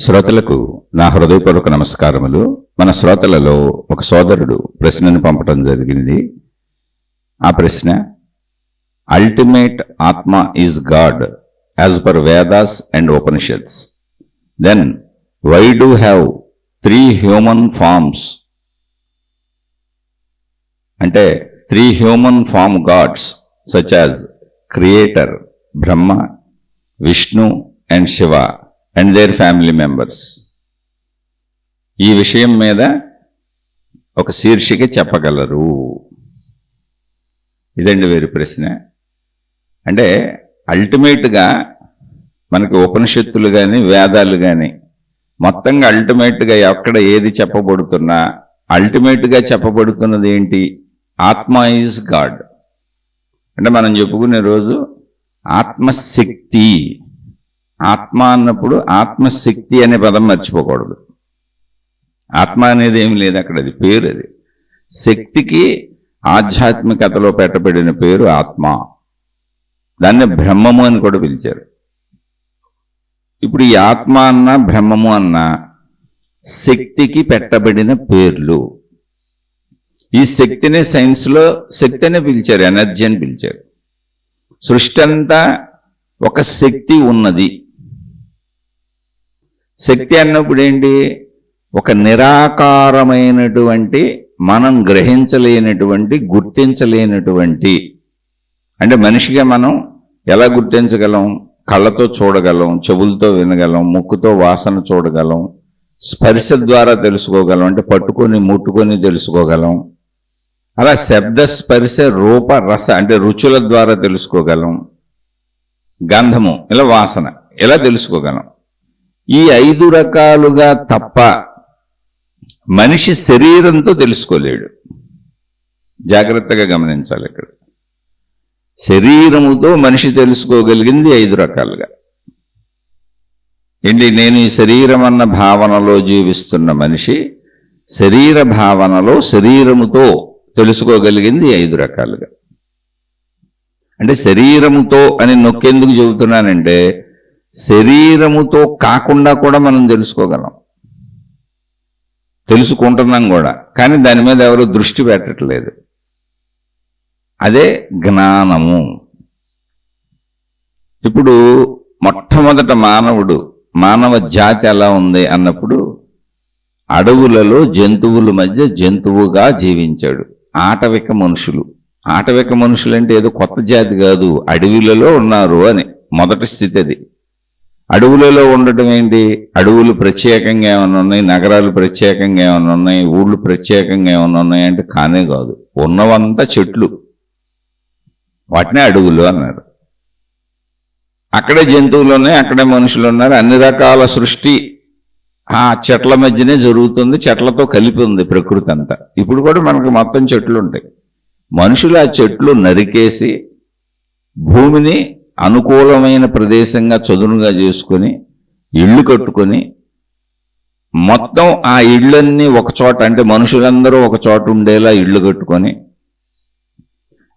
శ్రోతలకు నా హృదయపూర్వక నమస్కారములు. మన శ్రోతలలో ఒక సోదరుడు ప్రశ్నను పంపడం జరిగింది. ఆ ప్రశ్న, ultimate atma is God as per Vedas and Upanishads, then why do have 3 human forms? అంటే 3 human form gods such as creator Brahma, Vishnu and Shiva and their family members. ఈ విషయం మీద ఒక శీర్షిక చెప్పగలరు? ఇదండి వీరి ప్రశ్న. అంటే అల్టిమేట్గా మనకి ఉపనిషత్తులు కానీ వేదాలు కానీ మొత్తంగా అల్టిమేట్గా ఎక్కడ ఏది చెప్పబడుతున్నా అల్టిమేట్గా చెప్పబడుతున్నది ఏంటి? ఆత్మ ఈజ్ గాడ్. అంటే మనం చెప్పుకునే రోజు ఆత్మశక్తి. ఆత్మ అన్నప్పుడు ఆత్మశక్తి అనే పదం మర్చిపోకూడదు. ఆత్మ అనేది ఏమి లేదు అక్కడ, అది పేరు. అది శక్తికి ఆధ్యాత్మికతలో పెట్టబడిన పేరు ఆత్మ. దాన్ని బ్రహ్మము అని కూడా పిలిచారు. ఇప్పుడు ఈ ఆత్మ అన్న బ్రహ్మము అన్న శక్తికి పెట్టబడిన పేర్లు. ఈ శక్తిని సైన్స్లో శక్తి అనే పిలిచారు, ఎనర్జీ అని పిలిచారు. సృష్టి అంతా ఒక శక్తి ఉన్నది. శక్తి అన్నప్పుడు ఏంటి? ఒక నిరాకారమైనటువంటి, మనం గ్రహించలేనటువంటి, గుర్తించలేనటువంటి. అంటే మనిషిగా మనం ఎలా గుర్తించగలం? కళ్ళతో చూడగలం, చెవులతో వినగలం, ముక్కుతో వాసన చూడగలం, స్పర్శ ద్వారా తెలుసుకోగలం, అంటే పట్టుకొని ముట్టుకొని తెలుసుకోగలం. అలా శబ్ద స్పర్శ రూప రస అంటే రుచుల ద్వారా తెలుసుకోగలం. గంధము, ఇలా వాసన, ఇలా తెలుసుకోగలం. ఈ 5 రకాలుగా తప్ప మనిషి శరీరంతో తెలుసుకోలేడు. జాగ్రత్తగా గమనించాలి. ఇక్కడ శరీరముతో మనిషి తెలుసుకోగలిగింది 5 రకాలుగా. ఏంటి? నేను ఈ శరీరం అన్న భావనలో జీవిస్తున్న మనిషి శరీర భావనలో శరీరముతో తెలుసుకోగలిగింది 5 రకాలుగా. అంటే శరీరముతో అని నొక్కేందుకు చెబుతున్నానంటే శరీరముతో కాకుండా కూడా మనం తెలుసుకోగలం, తెలుసుకుంటున్నాం కూడా. కానీ దాని మీద ఎవరు దృష్టి పెట్టట్లేదు. అదే జ్ఞానము. ఇప్పుడు మొట్టమొదట మానవ జాతి ఎలా ఉంది అన్నప్పుడు అడవులలో జంతువుల మధ్య జంతువుగా జీవించాడు. ఆటవిక మనుషులు. ఆటవిక మనుషులు అంటే ఏదో కొత్త జాతి కాదు, అడవులలో ఉన్నారు అని మొదటి స్థితి అది. అడవులలో ఉండటం ఏంటి? అడవులు ప్రత్యేకంగా ఏమైనా ఉన్నాయి, నగరాలు ప్రత్యేకంగా ఏమైనా ఉన్నాయి, ఊళ్ళు ప్రత్యేకంగా ఏమైనా ఉన్నాయి అంటే కానే కాదు. ఉన్నవంతా చెట్లు, వాటినే అడవులు అన్నారు. అక్కడే జంతువులు ఉన్నాయి, అక్కడే మనుషులు ఉన్నారు. అన్ని రకాల సృష్టి ఆ చెట్ల మధ్యనే జరుగుతుంది, చెట్లతో కలిపి ఉంది ప్రకృతి అంతా. ఇప్పుడు కూడా మనకు మొత్తం చెట్లు ఉంటాయి. మనుషులు ఆ చెట్లు నరికేసి భూమిని అనుకూలమైన ప్రదేశంగా చదునుగా చేసుకొని ఇళ్ళు కట్టుకొని మొత్తం ఆ ఇళ్ళన్నీ ఒక చోట, అంటే మనుషులందరూ ఒక చోట ఉండేలా ఇళ్ళు కట్టుకొని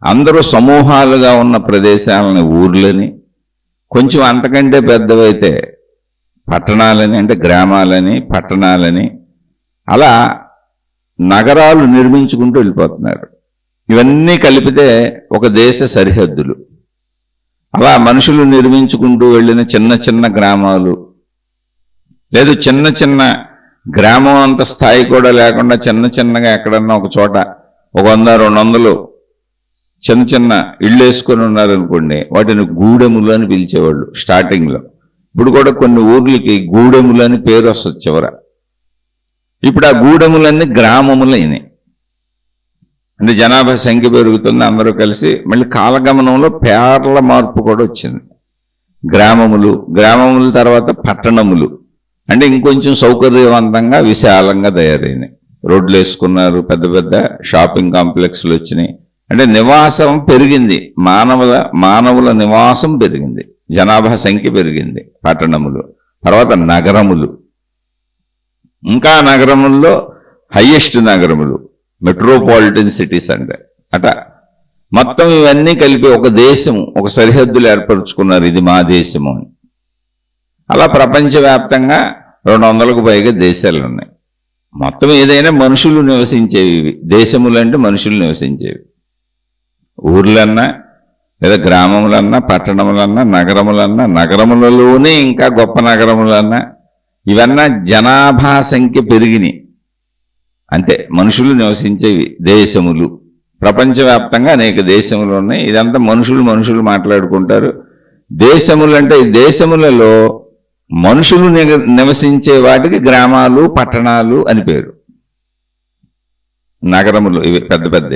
అందరూ సమూహాలుగా ఉన్న ప్రదేశాలని ఊర్లని, కొంచెం అంతకంటే పెద్దవైతే పట్టణాలని, అంటే గ్రామాలని, పట్టణాలని, అలా నగరాలు నిర్మించుకుంటూ వెళ్ళిపోతున్నారు. ఇవన్నీ కలిపితే ఒక దేశ సరిహద్దులు. అలా మనుషులు నిర్మించుకుంటూ వెళ్ళిన చిన్న చిన్న గ్రామాలు, లేదు చిన్న చిన్న గ్రామం అంత స్థాయి కూడా లేకుండా చిన్న చిన్నగా ఎక్కడన్నా ఒక చోట 100-200 చిన్న చిన్న ఇళ్ళు వేసుకొని ఉన్నారనుకోండి, వాటిని గూడెములు అని పిలిచేవాళ్ళు స్టార్టింగ్లో. ఇప్పుడు కూడా కొన్ని ఊర్లకి గూడెములు అని పేరు వస్తుంది చివర. ఇప్పుడు ఆ గూడెములన్నీ గ్రామములు అయినాయి. అంటే జనాభా సంఖ్య పెరుగుతుంది, అందరూ కలిసి మళ్ళీ కాలగమనంలో పేర్ల మార్పు కూడా వచ్చింది. గ్రామముల తర్వాత పట్టణములు, అంటే ఇంకొంచెం సౌకర్యవంతంగా విశాలంగా తయారైనాయి. రోడ్లు వేసుకున్నారు, పెద్ద పెద్ద షాపింగ్ కాంప్లెక్స్లు వచ్చినాయి. అంటే నివాసం పెరిగింది, మానవుల నివాసం పెరిగింది, జనాభా సంఖ్య పెరిగింది. పట్టణములు తర్వాత నగరములు, ఇంకా నగరముల్లో హైయెస్ట్ నగరములు మెట్రోపాలిటన్ సిటీస్ అంటే అట మొత్తం ఇవన్నీ కలిపి ఒక దేశం, ఒక సరిహద్దులు ఏర్పరచుకున్నారు, ఇది మా దేశము అని. అలా ప్రపంచవ్యాప్తంగా 200కు పైగా దేశాలు ఉన్నాయి. మొత్తం ఏదైనా మనుషులు నివసించేవి ఇవి. దేశములు అంటే మనుషులు నివసించేవి. ఊర్లన్నా లేదా గ్రామములన్నా, పట్టణములన్నా, నగరములన్నా, నగరములలోనే ఇంకా గొప్ప నగరములన్నా, ఇవన్నా జనాభా సంఖ్య పెరిగినాయి అంతే. మనుషులు నివసించేవి దేశములు. ప్రపంచవ్యాప్తంగా అనేక దేశములు ఉన్నాయి. ఇదంతా మనుషులు మాట్లాడుకుంటారు. దేశములు అంటే ఈ దేశములలో మనుషులు నివసించే వాటికి గ్రామాలు, పట్టణాలు అని పేరు. నగరములు ఇవి పెద్ద పెద్ద.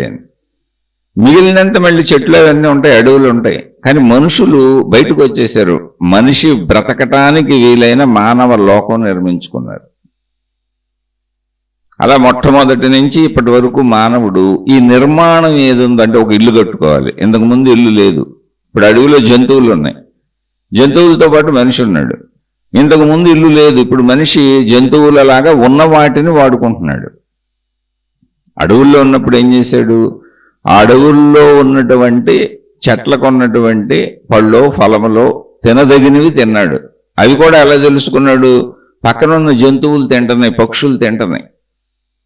మిగిలినంత మళ్ళీ చెట్లు అవన్నీ ఉంటాయి, అడవులు ఉంటాయి. కానీ మనుషులు బయటకు వచ్చేసారు. మనిషి బ్రతకటానికి వీలైన మానవ లోకం నిర్మించుకున్నారు. అలా మొట్టమొదటి నుంచి ఇప్పటి వరకు మానవుడు ఈ నిర్మాణం ఏది ఉందంటే ఒక ఇల్లు కట్టుకోవాలి. ఇంతకుముందు ఇల్లు లేదు. ఇప్పుడు అడవిలో జంతువులు ఉన్నాయి, జంతువులతో పాటు మనిషి ఉన్నాడు. ఇంతకుముందు ఇల్లు లేదు. ఇప్పుడు మనిషి జంతువులలాగా ఉన్న వాటిని వాడుకుంటున్నాడు. అడవుల్లో ఉన్నప్పుడు ఏం చేశాడు? ఆ అడవుల్లో ఉన్నటువంటి చెట్లకు ఉన్నటువంటి పళ్ళో ఫలములో తినదగినవి తిన్నాడు. అవి కూడా ఎలా తెలుసుకున్నాడు? పక్కన ఉన్న జంతువులు తింటున్నాయి, పక్షులు తింటున్నాయి.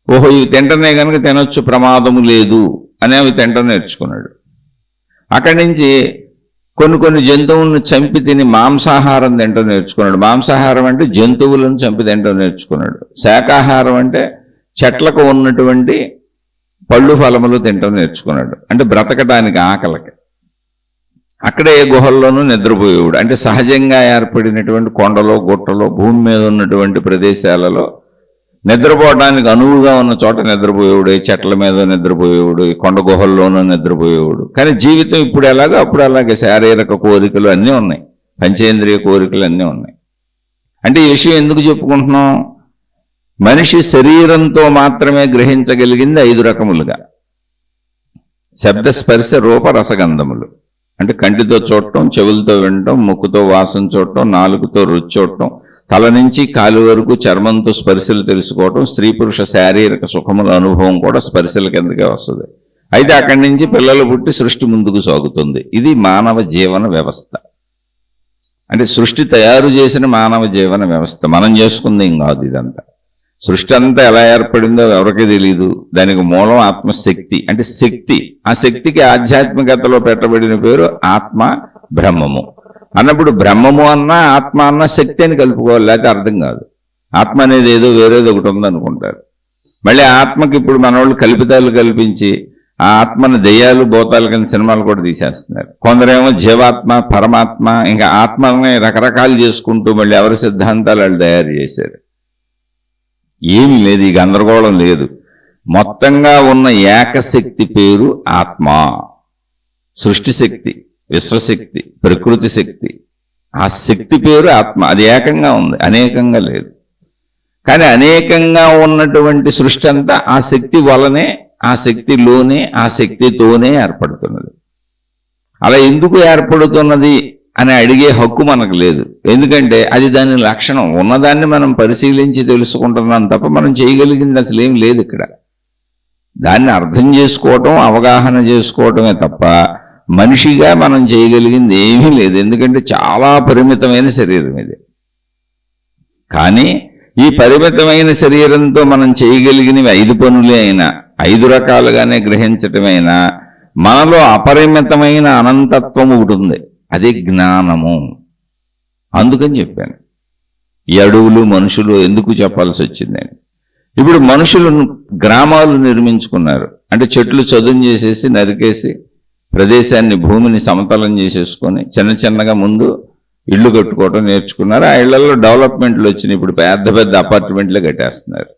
ఓహో, ఇవి తింటనే కనుక తినొచ్చు, ప్రమాదము లేదు అని అవి తింట నేర్చుకున్నాడు. అక్కడి నుంచి కొన్ని జంతువులను చంపి తిని మాంసాహారం తింట నేర్చుకున్నాడు. మాంసాహారం అంటే జంతువులను చంపి తింట నేర్చుకున్నాడు. శాకాహారం అంటే చెట్లకు ఉన్నటువంటి పళ్ళు ఫలములు తింటం నేర్చుకున్నాడు. అంటే బ్రతకడానికి, ఆకలికి. అక్కడే గుహల్లోనూ నిద్రపోయేవాడు. అంటే సహజంగా ఏర్పడినటువంటి కొండలో, గుట్టలో, భూమి మీద ఉన్నటువంటి ప్రదేశాలలో నిద్రపోవడానికి అనువుగా ఉన్న చోట నిద్రపోయేవాడు. చెట్ల మీద నిద్రపోయేవాడు, కొండ గుహల్లోనూ నిద్రపోయేవాడు. కానీ జీవితం ఇప్పుడు ఎలాగో అప్పుడు అలాగే శారీరక కోరికలు అన్నీ ఉన్నాయి, పంచేంద్రియ కోరికలు అన్నీ ఉన్నాయి. అంటే ఈ విషయం ఎందుకు చెప్పుకుంటున్నాం? మనిషి శరీరంతో మాత్రమే గ్రహించగలిగింది 5 రకములుగా: శబ్ద, స్పర్శ, రూప, రసగంధములు. అంటే కంటితో చూడటం, చెవులతో వినటం, ముక్కుతో వాసన చూడటం, నాలుగుతో రుచి చూడటం, తల నుంచి కాలు వరకు చర్మంతో స్పర్శలు తెలుసుకోవటం. స్త్రీ పురుష శారీరక సుఖముల అనుభవం కూడా స్పర్శల కిందకే వస్తుంది. అయితే అక్కడి నుంచి పిల్లలు పుట్టి సృష్టి ముందుకు సాగుతుంది. ఇది మానవ జీవన వ్యవస్థ. అంటే సృష్టి తయారు చేసిన మానవ జీవన వ్యవస్థ. మనం చేసుకుంది ఏం కాదు ఇదంతా. సృష్టి అంతా ఎలా ఏర్పడిందో ఎవరికీ తెలియదు. దానికి మూలం ఆత్మశక్తి. అంటే శక్తి. ఆ శక్తికి ఆధ్యాత్మికతలో పెట్టబడిన పేరు ఆత్మ, బ్రహ్మము. అన్నప్పుడు బ్రహ్మము అన్నా ఆత్మ అన్నా శక్తి అని కలుపుకోవాలి, లేక అర్థం కాదు. ఆత్మ అనేది ఏదో వేరేది ఒకటి ఉందనుకుంటారు. మళ్ళీ ఆత్మకి ఇప్పుడు మన వాళ్ళు కల్పితాలు కల్పించి ఆ ఆత్మను దెయ్యాలు, భూతాలు కింద సినిమాలు కూడా తీసేస్తున్నారు. కొందరేమో జీవాత్మ, పరమాత్మ, ఇంకా ఆత్మని రకరకాలు చేసుకుంటూ మళ్ళీ ఎవరి సిద్ధాంతాలు వాళ్ళు తయారు చేశారు. ఏమీ లేదు, ఈ గందరగోళం లేదు. మొత్తంగా ఉన్న ఏకశక్తి పేరు ఆత్మ. సృష్టి శక్తి, విశ్వశక్తి, ప్రకృతి శక్తి. ఆ శక్తి పేరు ఆత్మ. అది ఏకంగా ఉంది, అనేకంగా లేదు. కానీ అనేకంగా ఉన్నటువంటి సృష్టి అంతా ఆ శక్తి వలనే, ఆ శక్తిలోనే, ఆ శక్తితోనే ఏర్పడుతున్నది. అలా ఎందుకు ఏర్పడుతున్నది అని అడిగే హక్కు మనకు లేదు. ఎందుకంటే అది దాని లక్షణం. ఉన్నదాన్ని మనం పరిశీలించి తెలుసుకుంటున్నాం తప్ప మనం చేయగలిగింది అసలు ఏం లేదు ఇక్కడ. దాన్ని అర్థం చేసుకోవటం, అవగాహన చేసుకోవటమే తప్ప మనిషిగా మనం చేయగలిగింది ఏమీ లేదు. ఎందుకంటే చాలా పరిమితమైన శరీరం ఇది. కానీ ఈ పరిమితమైన శరీరంతో మనం చేయగలిగినవి 5 పనులే అయినా, 5 రకాలుగానే గ్రహించటమైనా, మనలో అపరిమితమైన అనంతత్వం ఒకటి ఉంది. అది జ్ఞానము. అందుకని చెప్పాను ఈ అడవులు, మనుషులు ఎందుకు చెప్పాల్సి వచ్చిందని. ఇప్పుడు మనుషులు గ్రామాలు నిర్మించుకున్నారు. అంటే చెట్లు చదును చేసేసి, నరికేసి, ప్రదేశాన్ని, భూమిని సమతలం చేసేసుకొని చిన్న చిన్నగా ముందు ఇళ్ళు కట్టుకోవటం నేర్చుకున్నారు. ఆ ఇళ్లలో డెవలప్మెంట్లు వచ్చినాయి. ఇప్పుడు పెద్ద పెద్ద అపార్ట్మెంట్లే కట్టేస్తున్నారు.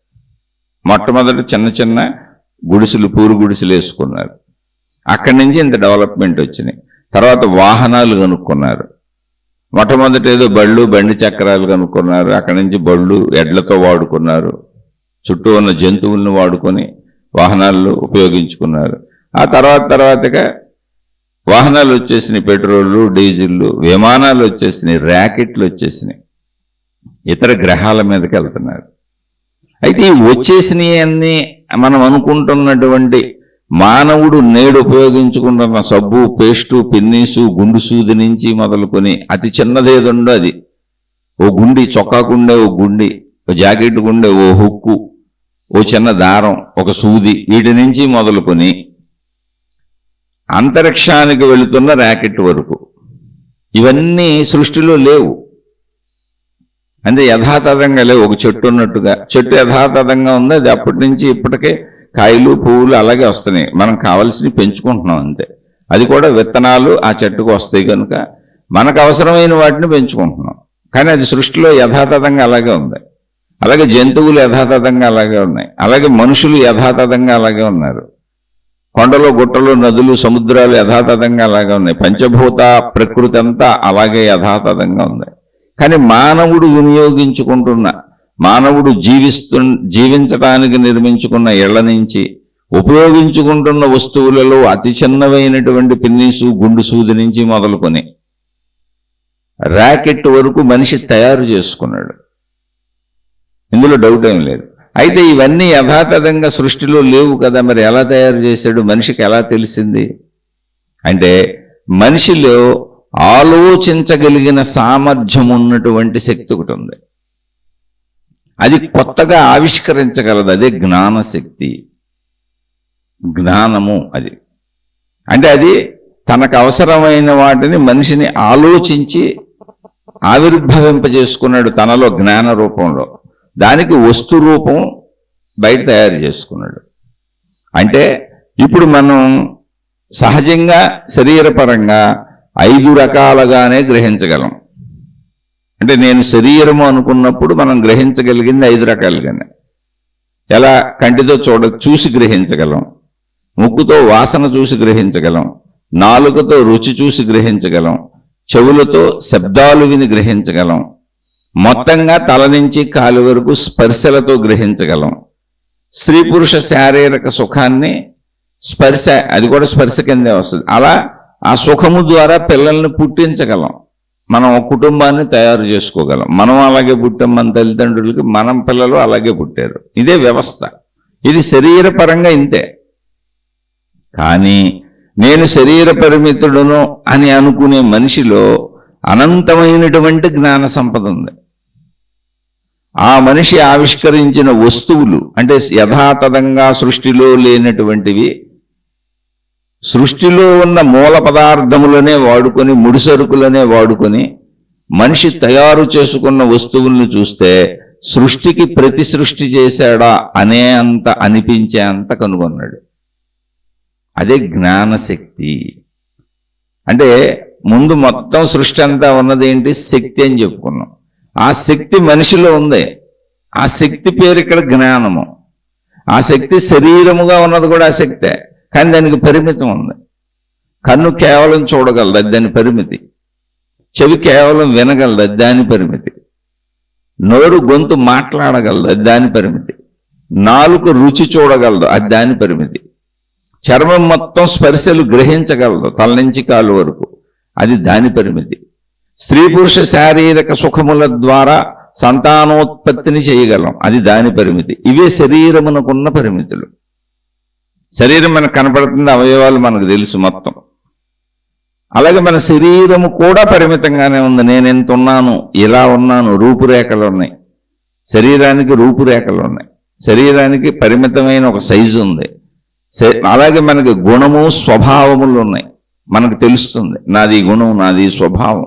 మొట్టమొదటి చిన్న చిన్న గుడిసెలు, పూరు గుడిసెలు వేసుకున్నారు. అక్కడి నుంచి ఇంత డెవలప్మెంట్ వచ్చినాయి. తర్వాత వాహనాలు కనుక్కున్నారు. మొట్టమొదటి ఏదో బళ్ళు, బండి చక్రాలు కనుక్కున్నారు. అక్కడి నుంచి బళ్ళు, ఎడ్లతో వాడుకున్నారు. చుట్టూ ఉన్న జంతువులను వాడుకొని వాహనాలు ఉపయోగించుకున్నారు. ఆ తర్వాతగా వాహనాలు వచ్చేసినాయి, పెట్రోళ్ళు, డీజిళ్ళు, విమానాలు వచ్చేసినాయి, ర్యాకెట్లు వచ్చేసినాయి. ఇతర గ్రహాల మీదకి వెళ్తున్నారు. అయితే ఈ వచ్చేసినాయి అన్నీ మనం అనుకుంటున్నటువంటి మానవుడు నేడు ఉపయోగించుకుంటున్న సబ్బు, పేస్టు, పిన్నీసు, గుండు సూది నుంచి మొదలుకొని అతి చిన్నదేదుండో అది, ఓ గుండి, చొక్కాకుండే ఓ గుండి, జాకెట్కు ఉండే ఓ హుక్కు, ఓ చిన్న దారం, ఒక సూది, వీటి నుంచి మొదలుకొని అంతరిక్షానికి వెళుతున్న ర్యాకెట్ వరకు ఇవన్నీ సృష్టిలో లేవు. అంటే యథాతథంగా లేవు. ఒక చెట్టు ఉన్నట్టుగా, చెట్టు యథాతథంగా ఉంది, అది అప్పటి నుంచి ఇప్పటికే కాయలు పువ్వులు అలాగే వస్తున్నాయి. మనం కావాల్సినవి పెంచుకుంటున్నాం అంతే. అది కూడా విత్తనాలు ఆ చెట్టుకు వస్తాయి కనుక మనకు అవసరమైన వాటిని పెంచుకుంటున్నాం. కానీ అది సృష్టిలో యథాతథంగా అలాగే ఉంది. అలాగే జంతువులు యథాతథంగా అలాగే ఉన్నాయి. అలాగే మనుషులు యథాతథంగా అలాగే ఉన్నారు. కొండలు, గుట్టలు, నదులు, సముద్రాలు యథాతథంగా అలాగే ఉన్నాయి. పంచభూత ప్రకృతి అంతా అలాగే యథాతథంగా ఉంది. కానీ మానవుడు వినియోగించుకుంటున్న, మానవుడు జీవించడానికి నిర్మించుకున్న ఇళ్ల నుంచి, ఉపయోగించుకుంటున్న వస్తువులలో అతి చిన్నవైనటువంటి పిన్నీసు, గుండు సూది నుంచి మొదలుకొని ర్యాకెట్ వరకు మనిషి తయారు చేసుకున్నాడు. ఇందులో డౌట్ ఏం లేదు. అయితే ఇవన్నీ యథాతథంగా సృష్టిలో లేవు కదా, మరి ఎలా తయారు చేశాడు? మనిషికి ఎలా తెలిసింది అంటే, మనిషిలో ఆలోచించగలిగిన సామర్థ్యం ఉన్నటువంటి శక్తి ఒకటి ఉంది. అది కొత్తగా ఆవిష్కరించగలదు. అదే జ్ఞానశక్తి, జ్ఞానము. అది అంటే అది తనకు అవసరమైన వాటిని మనిషిని ఆలోచించి ఆవిర్భవింపజేసుకున్నాడు తనలో జ్ఞాన రూపంలో. దానికి వస్తు రూపం బయట తయారు చేసుకున్నాడు. అంటే ఇప్పుడు మనం సహజంగా శరీరపరంగా 5 రకాలుగానే గ్రహించగలం. అంటే నేను శరీరము అనుకున్నప్పుడు మనం గ్రహించగలిగింది 5 రకాలుగానే. ఎలా? కంటితో చూసి గ్రహించగలం, ముక్కుతో వాసన చూసి గ్రహించగలం, నాలుకతో రుచి చూసి గ్రహించగలం, చెవులతో శబ్దాలు విని గ్రహించగలం, మొత్తంగా తల నుంచి కాలు వరకు స్పర్శలతో గ్రహించగలం. స్త్రీ పురుష శారీరక సుఖాన్ని స్పర్శ, అది కూడా స్పర్శ కిందే వస్తుంది. అలా ఆ సుఖము ద్వారా పిల్లల్ని పుట్టించగలం. మనం ఒక కుటుంబాన్ని తయారు చేసుకోగలం. మనం అలాగే పుట్టాం, మన తల్లిదండ్రులకి మనం పిల్లలు అలాగే పుట్టారు. ఇదే వ్యవస్థ. ఇది శరీరపరంగా ఇంతే. కానీ నేను శరీర పరిమితుడును అని అనుకునే మనిషిలో అనంతమైనటువంటి జ్ఞాన సంపద ఉంది. ఆ మనిషి ఆవిష్కరించిన వస్తువులు అంటే యథాతథంగా సృష్టిలో లేనటువంటివి సృష్టిలో ఉన్న మూల పదార్థములనే వాడుకొని, ముడిసరుకులనే వాడుకొని మనిషి తయారు చేసుకున్న వస్తువులను చూస్తే సృష్టికి ప్రతి సృష్టి చేశాడా అనే అంత అనిపించే అంత కనుగొన్నాడు. అదే జ్ఞానశక్తి. అంటే ముందు మొత్తం సృష్టి అంతా ఉన్నది ఏంటి? శక్తి అని చెప్పుకున్నాం. ఆ శక్తి మనిషిలో ఉంది. ఆ శక్తి పేరు ఇక్కడ జ్ఞానము. ఆ శక్తి శరీరముగా ఉన్నది కూడా ఆ శక్తే. కానీ దానికి పరిమితం ఉంది. కన్ను కేవలం చూడగలదు, అది దాని పరిమితి. చెవి కేవలం వినగలదు, అది దాని పరిమితి. నోరు గొంతు మాట్లాడగలదు, అది దాని పరిమితి. నాలుక రుచి చూడగలదు, అది దాని పరిమితి. చర్మం మొత్తం స్పర్శలు గ్రహించగలదు తల నుంచి కాలు వరకు, అది దాని పరిమితి. స్త్రీ పురుష శారీరక సుఖముల ద్వారా సంతానోత్పత్తిని చేయగలం, అది దాని పరిమితి. ఇవే శరీరమునకున్న పరిమితులు. శరీరం మనకు కనపడుతుంది, అవయవాలు మనకు తెలుసు మొత్తం. అలాగే మన శరీరము కూడా పరిమితంగానే ఉంది. నేను ఎంత ఉన్నాను, ఇలా ఉన్నాను, రూపురేఖలు ఉన్నాయి. శరీరానికి రూపురేఖలు ఉన్నాయి. శరీరానికి పరిమితమైన ఒక సైజు ఉంది. అలాగే మనకి గుణము స్వభావములు ఉన్నాయి. మనకు తెలుస్తుంది నాది గుణం, నాది స్వభావం,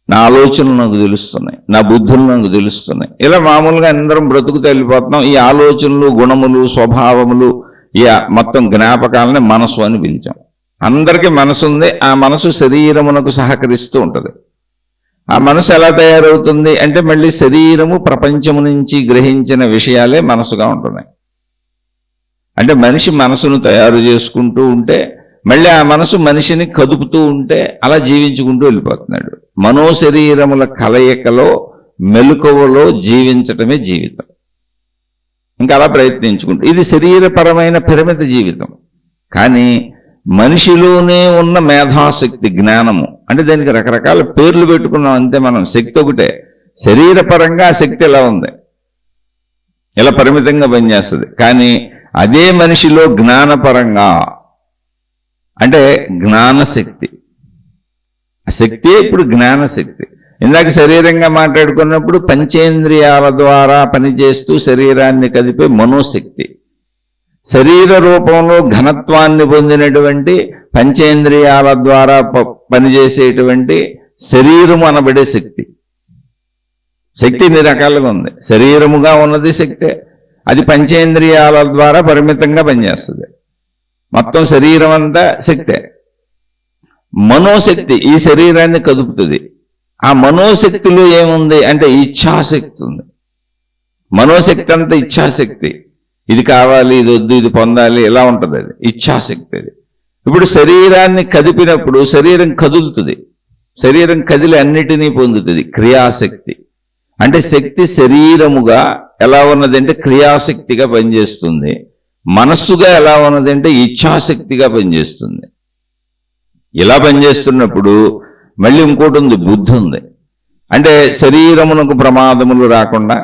నా ఆలోచనలు నాకు తెలుస్తున్నాయి, నా బుద్ధులు నాకు తెలుస్తున్నాయి. ఇలా మామూలుగా అందరం బ్రతుకుతూ వెళ్ళిపోతున్నాం. ఈ ఆలోచనలు, గుణములు, స్వభావములు, ఈ మొత్తం జ్ఞాపకాలని మనసు అని పిలిచాం. అందరికీ మనసు ఉంది. ఆ మనసు శరీరమునకు సహకరిస్తూ ఉంటుంది. ఆ మనసు ఎలా తయారవుతుంది అంటే మళ్ళీ శరీరము ప్రపంచము నుంచి గ్రహించిన విషయాలే మనసుగా ఉంటున్నాయి. అంటే మనిషి మనసును తయారు చేసుకుంటూ ఉంటే మళ్ళీ ఆ మనసు మనిషిని కదుపుతూ ఉంటే అలా జీవించుకుంటూ వెళ్ళిపోతున్నాడు. మనోశరీరముల కలయికలో మెలకువలో జీవించటమే జీవితం. ఇంకా అలా ప్రయత్నించుకుంటూ, ఇది శరీరపరమైన పరిమిత జీవితం. కానీ మనిషిలోనే ఉన్న మేధాశక్తి, జ్ఞానము అంటే దానికి రకరకాల పేర్లు పెట్టుకున్నాం అంతే. మనం శక్తి ఒకటే. శరీరపరంగా ఆ శక్తి ఎలా ఉంది, ఇలా పరిమితంగా పనిచేస్తుంది. కానీ అదే మనిషిలో జ్ఞానపరంగా అంటే జ్ఞానశక్తి, ఆ శక్తి ఇప్పుడు జ్ఞానశక్తి. ఇందాక శరీరంగా మాట్లాడుకున్నప్పుడు పంచేంద్రియాల ద్వారా పనిచేస్తూ శరీరాన్ని కదిపే మనోశక్తి, శరీర రూపంలో ఘనత్వాన్ని పొందినటువంటి పంచేంద్రియాల ద్వారా పనిచేసేటువంటి శరీరము అనబడే శక్తి. శక్తి ఇన్ని రకాలుగా ఉంది. శరీరముగా ఉన్నది శక్తే, అది పంచేంద్రియాల ద్వారా పరిమితంగా పనిచేస్తుంది. మొత్తం శరీరం అంతా శక్తే. మనోశక్తి ఈ శరీరాన్ని కదుపుతుంది. ఆ మనోశక్తిలో ఏముంది అంటే ఇచ్ఛాశక్తి ఉంది. మనోశక్తి అంతా ఇచ్ఛాశక్తి. ఇది కావాలి, ఇది వద్దు, ఇది పొందాలి, ఇలా ఉంటుంది. అది ఇచ్ఛాశక్తి. అది ఇప్పుడు శరీరాన్ని కదిపినప్పుడు శరీరం కదులుతుంది. శరీరం కదిలి అన్నిటినీ పొందుతుంది. క్రియాశక్తి అంటే శక్తి శరీరముగా ఎలా ఉన్నది అంటే క్రియాశక్తిగా పనిచేస్తుంది. మనస్సుగా ఎలా ఉన్నది అంటే ఇచ్ఛాశక్తిగా పనిచేస్తుంది. ఇలా పనిచేస్తున్నప్పుడు మళ్ళీ ఇంకోటి ఉంది, బుద్ధి ఉంది. అంటే శరీరమునకు ప్రమాదములు రాకుండా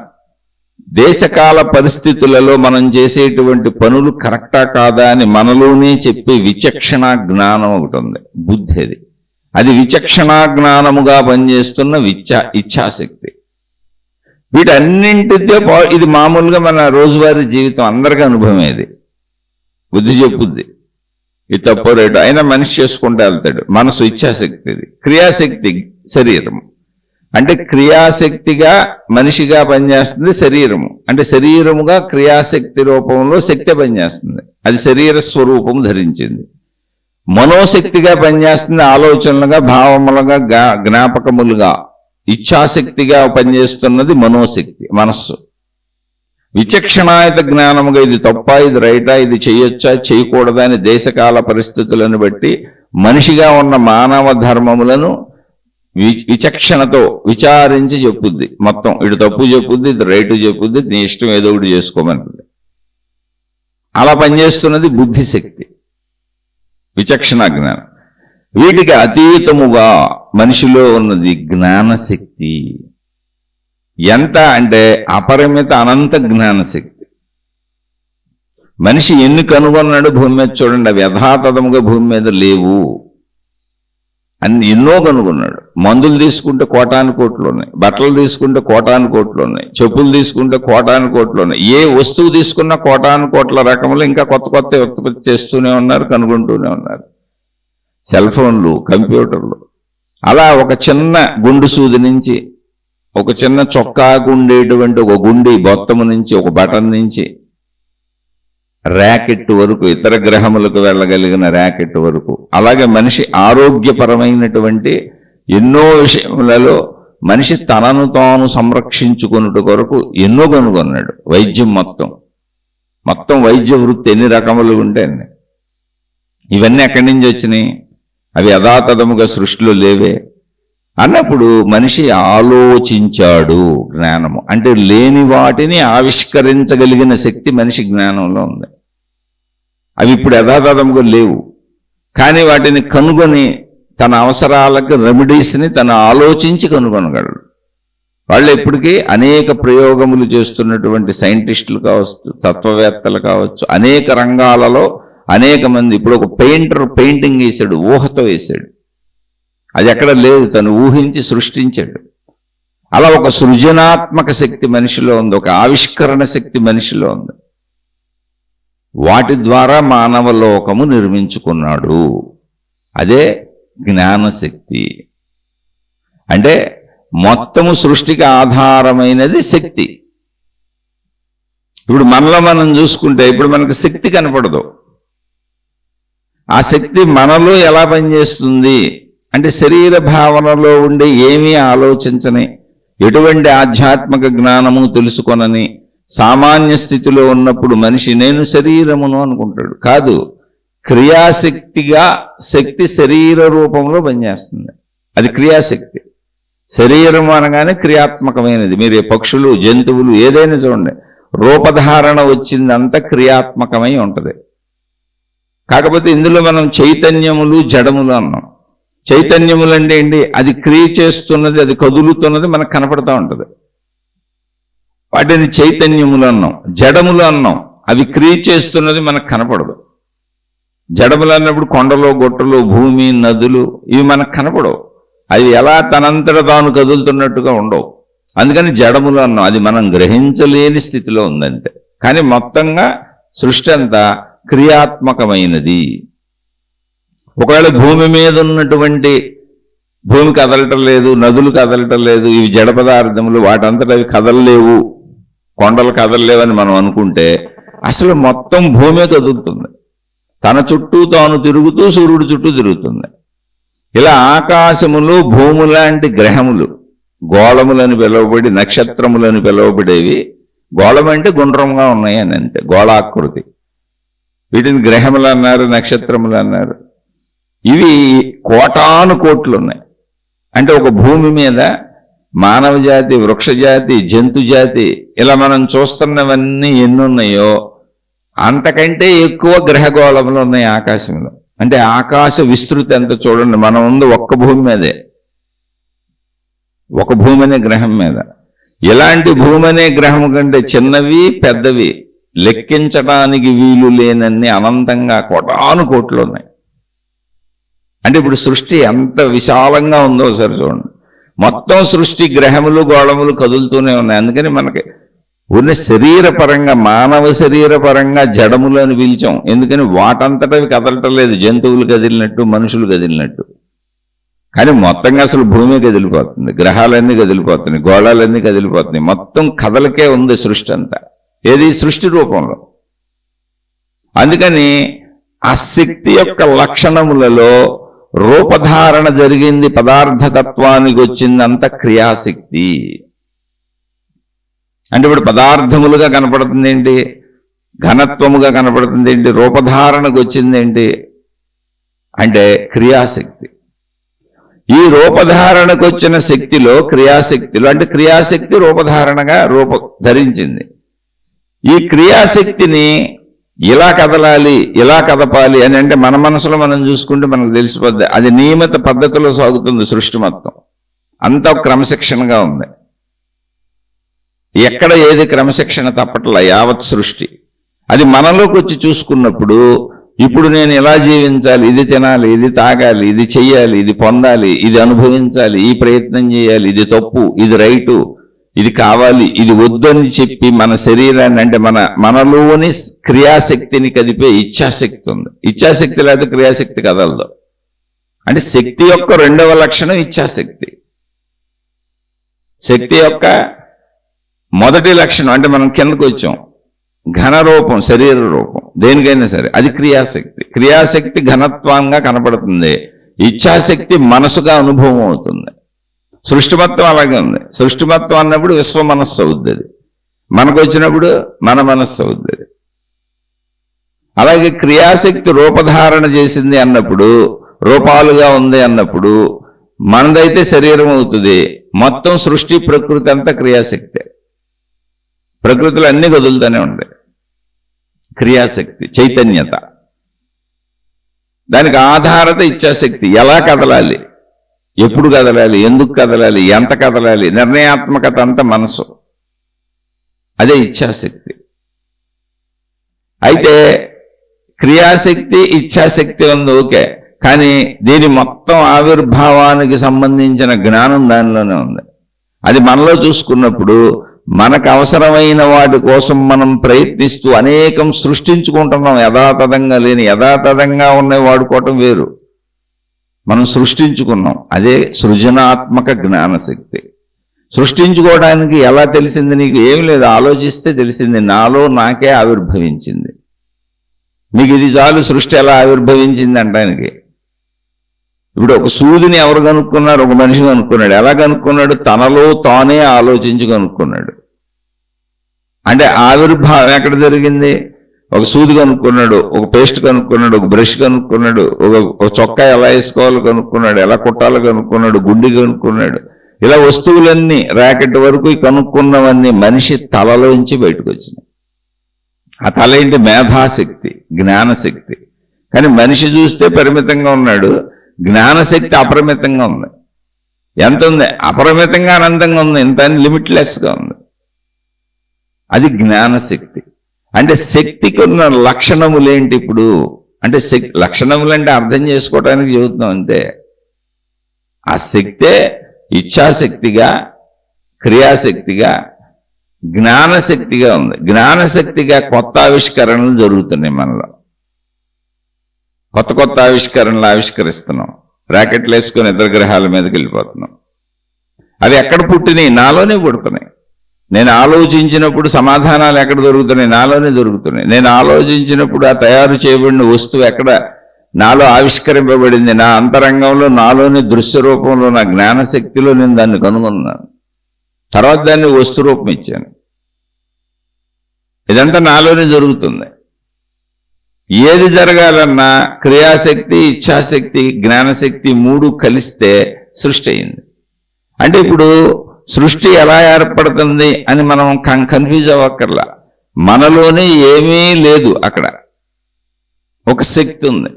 దేశకాల పరిస్థితులలో మనం చేసేటువంటి పనులు కరెక్టా కాదా అని మనలోనే చెప్పే విచక్షణ జ్ఞానం ఒకటి ఉంది, బుద్ధి. అది విచక్షణ జ్ఞానముగా పనిచేస్తున్న ఇచ్ఛాశక్తి. వీటన్నింటితో ఇది మామూలుగా మన రోజువారీ జీవితం అందరికీ అనుభవం. ఇది బుద్ధి చెప్పుద్ది, ఇది తప్పో రేటు అయినా మనిషి చేసుకుంటూ వెళ్తాడు. మనసు ఇచ్ఛాశక్తి. ఇది క్రియాశక్తి శరీరం. అంటే క్రియాశక్తిగా మనిషిగా పనిచేస్తుంది శరీరము. అంటే శరీరముగా క్రియాశక్తి రూపంలో శక్తి పనిచేస్తుంది. అది శరీర స్వరూపం ధరించింది. మనోశక్తిగా పనిచేస్తుంది ఆలోచనలుగా, భావములుగా, జ్ఞాపకములుగా. ఇచ్ఛాశక్తిగా పనిచేస్తున్నది మనోశక్తి, మనస్సు. విచక్షణాయుత జ్ఞానముగా ఇది తప్ప, ఇది రైటా, ఇది చేయొచ్చా, చేయకూడదా అని దేశకాల పరిస్థితులను బట్టి మనిషిగా ఉన్న మానవ ధర్మములను విచక్షణతో విచారించి చెప్పుద్ది. మొత్తం ఇటు తప్పు చెప్పుద్ది, ఇది రైటు చెప్పుద్ది, నీ ఇష్టం ఏదో ఒకటి చేసుకోమంటుంది. అలా పనిచేస్తున్నది బుద్ధిశక్తి, విచక్షణ జ్ఞానం. వీటికి అతీతముగా మనిషిలో ఉన్నది జ్ఞానశక్తి. ఎంత అంటే అపరిమిత అనంత జ్ఞానశక్తి. మనిషి ఎన్ని కనుగొన్నాడు భూమి మీద చూడండి. అవి యథాతథముగా భూమి మీద లేవు. అన్ని ఎన్నో కనుగొన్నాడు. మందులు తీసుకుంటే కోటాను కోట్లు ఉన్నాయి, బట్టలు తీసుకుంటే కోటాను కోట్లు ఉన్నాయి, చెప్పులు తీసుకుంటే కోటాను కోట్లు ఉన్నాయి. ఏ వస్తువు తీసుకున్నా కోటాను కోట్ల రకములు ఇంకా కొత్త కొత్త ఉత్పత్తి చేస్తూనే ఉన్నారు, కనుగొంటూనే ఉన్నారు. సెల్ ఫోన్లు, కంప్యూటర్లు. అలా ఒక చిన్న గుండు సూది నుంచి, ఒక చిన్న చొక్కాకు ఉండేటువంటి ఒక గుండి బొత్తము నుంచి, ఒక బటన్ నుంచి ర్యాకెట్ వరకు, ఇతర గ్రహములకు వెళ్ళగలిగిన ర్యాకెట్ వరకు. అలాగే మనిషి ఆరోగ్యపరమైనటువంటి ఎన్నో విషయములలో మనిషి తనను తాను సంరక్షించుకున్నట్టు కొరకు ఎన్నో కనుగొన్నాడు. వైద్యం మొత్తం వైద్య వృత్తి ఎన్ని రకములు ఉంటే అన్ని. ఇవన్నీ ఎక్కడి నుంచి వచ్చినాయి? అవి యథాతథముగా సృష్టిలో లేవే. అన్నప్పుడు మనిషి ఆలోచించాడు. జ్ఞానము అంటే లేని వాటిని ఆవిష్కరించగలిగిన శక్తి మనిషి జ్ఞానంలో ఉంది. అవి ఇప్పుడు యథాతథముగా లేవు, కానీ వాటిని కనుగొని తన అవసరాలకు రెమెడీస్ని తను ఆలోచించి కనుగొనగలడు. వాళ్ళు ఇప్పటికీ అనేక ప్రయోగములు చేస్తున్నటువంటి సైంటిస్టులు కావచ్చు, తత్వవేత్తలు కావచ్చు, అనేక రంగాలలో అనేక మంది. ఇప్పుడు ఒక పెయింటర్ పెయింటింగ్ వేశాడు, ఊహతో వేశాడు. అది ఎక్కడ లేదు, తను ఊహించి సృష్టించాడు. అలా ఒక సృజనాత్మక శక్తి మనిషిలో ఉంది, ఒక ఆవిష్కరణ శక్తి మనిషిలో ఉంది. వాటి ద్వారా మానవ లోకము నిర్మించుకున్నాడు. అదే జ్ఞానశక్తి. అంటే మొత్తము సృష్టికి ఆధారమైనది శక్తి. ఇప్పుడు మనలో మనం చూసుకుంటే ఇప్పుడు మనకు శక్తి కనపడదు. ఆ శక్తి మనలో ఎలా పనిచేస్తుంది అంటే శరీర భావనలో ఉండే ఏమీ ఆలోచించని, ఎటువంటి ఆధ్యాత్మిక జ్ఞానము తెలుసుకొనని సామాన్య స్థితిలో ఉన్నప్పుడు మనిషి నేను శరీరమును అనుకుంటాడు. కాదు, క్రియాశక్తిగా శక్తి శరీర రూపంలో పనిచేస్తుంది. అది క్రియాశక్తి. శరీరం అనగానే క్రియాత్మకమైనది. మీరు పక్షులు, జంతువులు ఏదైనా చూడండి, రూపధారణ వచ్చిందంతా క్రియాత్మకమై ఉంటుంది. కాకపోతే ఇందులో మనం చైతన్యములు, జడములు అన్నాం. చైతన్యములు అంటే ఏంటి? అది క్రియ చేస్తున్నది, అది కదులుతున్నది మనకు కనపడతా ఉంటుంది. వాటిని చైతన్యములు అన్నాం. జడములు అన్నాం, అవి క్రియ చేస్తున్నది మనకు కనపడదు. జడములు అన్నప్పుడు కొండలు, గుట్టలు, భూమి, నదులు ఇవి మనకు కనపడవు. అవి ఎలా తనంతట తాను కదులుతున్నట్టుగా ఉండవు. అందుకని జడములు అన్నాం. అది మనం గ్రహించలేని స్థితిలో ఉందంటే. కానీ మొత్తంగా సృష్టి అంతా క్రియాత్మకమైనది. ఒకవేళ భూమి మీద ఉన్నటువంటి భూమి కదలటం లేదు, నదులు కదలటం లేదు, ఇవి జడ పదార్థములు, వాటంతట అవి కదలలేవు, కొండలు కదలలేవని మనం అనుకుంటే అసలు మొత్తం భూమే కదులుతుంది. తన చుట్టూ తాను తిరుగుతూ సూర్యుడి చుట్టూ తిరుగుతుంది. ఇలా ఆకాశములు భూము లాంటి గ్రహములు, గోళములని పిలువబడి నక్షత్రములని పిలువబడేవి. గోళం అంటే గుండ్రంగా ఉన్నాయి అని అంతే, గోళాకృతి. వీటిని గ్రహములు అన్నారు, నక్షత్రములు అన్నారు. ఇవి కోటాను కోట్లు ఉన్నాయి. అంటే ఒక భూమి మీద మానవ జాతి, వృక్ష జాతి, జంతు జాతి, ఇలా మనం చూస్తున్నవన్నీ ఎన్నున్నాయో అంతకంటే ఎక్కువ గ్రహగోళములు ఉన్నాయి ఆకాశంలో. అంటే ఆకాశ విస్తృతి ఎంత చూడండి. మనం ఉంది ఒక్క భూమి మీదే, ఒక భూమి అనే గ్రహం మీద. ఇలాంటి భూమి అనే గ్రహం కంటే చిన్నవి పెద్దవి లెక్కించడానికి వీలు లేనన్ని అనంతంగా కోటాను కోట్లు ఉన్నాయి. అంటే ఇప్పుడు సృష్టి ఎంత విశాలంగా ఉందో ఒకసారి చూడండి. మొత్తం సృష్టి గ్రహములు గోళములు కదులుతూనే ఉన్నాయి. అందుకని మనకి ఉన్న శరీరపరంగా, మానవ శరీరపరంగా జడములు అని పిలిచాం. ఎందుకని వాటంతటవి కదలటం లేదు, జంతువులు కదిలినట్టు, మనుషులు కదిలినట్టు. కానీ మొత్తంగా అసలు భూమి కదిలిపోతుంది, గ్రహాలన్నీ కదిలిపోతున్నాయి, గోళాలన్నీ కదిలిపోతున్నాయి. మొత్తం కదలకే ఉంది సృష్టి అంతా. ఏది? సృష్టి రూపంలో. అందుకని ఆ శక్తి యొక్క లక్షణములలో రూపధారణ జరిగింది, పదార్థతత్వానికి వచ్చిందంత క్రియాశక్తి. అంటే ఇప్పుడు పదార్థములుగా కనపడుతుంది ఏంటి? ఘనత్వముగా కనపడుతుంది ఏంటి? రూపధారణకు వచ్చింది ఏంటి అంటే క్రియాశక్తి. ఈ రూపధారణకు వచ్చిన శక్తిలో, క్రియాశక్తిలో, అంటే క్రియాశక్తి రూపధారణగా ధరించింది. ఈ క్రియాశక్తిని ఇలా కదలాలి, ఇలా కదపాలి అని అంటే మన మనసులో మనం చూసుకుంటే మనకు తెలిసిపోద్ది. అది నియమిత పద్ధతిలో సాగుతుంది సృష్టి మొత్తం. అంతా క్రమశిక్షణగా ఉంది. ఎక్కడ ఏది క్రమశిక్షణ తప్పట్లా యావత్ సృష్టి. అది మనలోకి వచ్చి చూసుకున్నప్పుడు ఇప్పుడు నేను ఇలా జీవించాలి, ఇది తినాలి, ఇది తాగాలి, ఇది చెయ్యాలి, ఇది పొందాలి, ఇది అనుభవించాలి, ఈ ప్రయత్నం చేయాలి, ఇది తప్పు, ఇది రైటు, ఇది కావాలి, ఇది వద్దు అని చెప్పి మన శరీరాన్ని, అంటే మనలోని క్రియాశక్తిని కదిపే ఇచ్ఛాశక్తి ఉంది. ఇచ్ఛాశక్తి లేకపోతే క్రియాశక్తి కదలదు. అంటే శక్తి యొక్క రెండవ లక్షణం ఇచ్ఛాశక్తి. శక్తి యొక్క మొదటి లక్షణం అంటే మనం కిందకు వచ్చాం, ఘన రూపం, శరీర రూపం, దేనికైనా సరే అది క్రియాశక్తి. క్రియాశక్తి ఘనత్వంగా కనపడుతుంది, ఇచ్ఛాశక్తి మనసుగా అనుభవం అవుతుంది. సృష్టి మొత్తం అలాగే ఉంది. సృష్టి మొత్తం అన్నప్పుడు విశ్వ మనస్సు అవుద్ది, అది మనకు వచ్చినప్పుడు మన మనస్సు అవుద్ది. అలాగే క్రియాశక్తి రూపధారణ చేసింది అన్నప్పుడు, రూపాలుగా ఉంది అన్నప్పుడు మనదైతే శరీరం అవుతుంది. మొత్తం సృష్టి ప్రకృతి అంతా క్రియాశక్తి. ప్రకృతిలో అన్ని కదులుతూనే ఉంటాయి. క్రియాశక్తి, చైతన్యత. దానికి ఆధారత ఇచ్ఛాశక్తి. ఎలా కదలాలి, ఎప్పుడు కదలాలి, ఎందుకు కదలాలి, ఎంత కదలాలి, నిర్ణయాత్మకత అంతా మనసు. అదే ఇచ్ఛాశక్తి. అయితే క్రియాశక్తి, ఇచ్ఛాశక్తి ఉంది, ఓకే. కానీ దీని మొత్తం ఆవిర్భావానికి సంబంధించిన జ్ఞానం దానిలోనే ఉంది. అది మనలో చూసుకున్నప్పుడు మనకు అవసరమైన వాటి కోసం మనం ప్రయత్నిస్తూ అనేకం సృష్టించుకుంటున్నాం. యథాతథంగా లేని, యథాతథంగా ఉన్నవి వాడుకోవటం వేరు. మనం సృష్టించుకున్నాం. అదే సృజనాత్మక జ్ఞానశక్తి. సృష్టించుకోవడానికి ఎలా తెలిసింది నీకు? ఏం లేదు, ఆలోచిస్తే తెలిసింది. నాలో నాకే ఆవిర్భవించింది. మీకు ఇది చాలు సృష్టి ఎలా ఆవిర్భవించింది అంటానికి. ఇప్పుడు ఒక సూదిని ఎవరు కనుక్కున్నారు? ఒక మనిషి కనుక్కున్నాడు. ఎలా కనుక్కున్నాడు? తనలో తానే ఆలోచించి కనుక్కున్నాడు. అంటే ఆవిర్భావం ఎక్కడ జరిగింది? ఒక సూది కనుక్కున్నాడు, ఒక పేస్ట్ కనుక్కున్నాడు, ఒక బ్రష్ కనుక్కున్నాడు, ఒక చొక్కా ఎలా వేసుకోవాలో కనుక్కున్నాడు, ఎలా కుట్టాలో కనుక్కున్నాడు, గుండి కనుక్కున్నాడు. ఇలా వస్తువులన్నీ ర్యాకెట్ వరకు కనుక్కున్నవన్నీ మనిషి తలలోంచి బయటకు వచ్చినాయి. ఆ తల ఏంటి? మేధాశక్తి, జ్ఞానశక్తి. కానీ మనిషి చూస్తే పరిమితంగా ఉన్నాడు, జ్ఞానశక్తి అపరిమితంగా ఉంది. ఎంత ఉంది? అపరిమితంగా అనంతంగా ఉంది, ఇంత లిమిట్లెస్గా ఉంది. అది జ్ఞానశక్తి. అంటే శక్తికి ఉన్న లక్షణములేంటి ఇప్పుడు? అంటే లక్షణములంటే అర్థం చేసుకోవడానికి చెబుతున్నాం అంతే. ఆ శక్తే ఇచ్ఛాశక్తిగా, క్రియాశక్తిగా, జ్ఞానశక్తిగా ఉంది. జ్ఞానశక్తిగా కొత్త ఆవిష్కరణలు జరుగుతున్నాయి మనలో. కొత్త కొత్త ఆవిష్కరణలు ఆవిష్కరిస్తున్నాం. రాకెట్లు వేసుకొని ఇతర గ్రహాల మీదకి వెళ్ళిపోతున్నాం. అవి ఎక్కడ పుట్టినాయి? నాలోనే పుడుతున్నాయి. నేను ఆలోచించినప్పుడు సమాధానాలు ఎక్కడ దొరుకుతున్నాయి? నాలోనే దొరుకుతున్నాయి. నేను ఆలోచించినప్పుడు ఆ తయారు చేయబడిన వస్తువు ఎక్కడ నాలో ఆవిష్కరింపబడింది? నా అంతరంగంలో, నాలోని దృశ్య రూపంలో, నా జ్ఞానశక్తిలో నేను దాన్ని కనుగొన్నాను. తర్వాత దాన్ని వస్తు రూపం ఇచ్చాను. ఇదంతా నాలోనే జరుగుతుంది. ఏది జరగాలన్నా క్రియాశక్తి, ఇచ్ఛాశక్తి, జ్ఞానశక్తి మూడు కలిస్తే సృష్టి అయింది. అంటే ఇప్పుడు సృష్టి ఎలా ఏర్పడుతుంది అని మనం కన్ఫ్యూజ్ అవ్వక్కర్లా. మనలోనే ఏమీ లేదు, అక్కడ ఒక శక్తి ఉంది.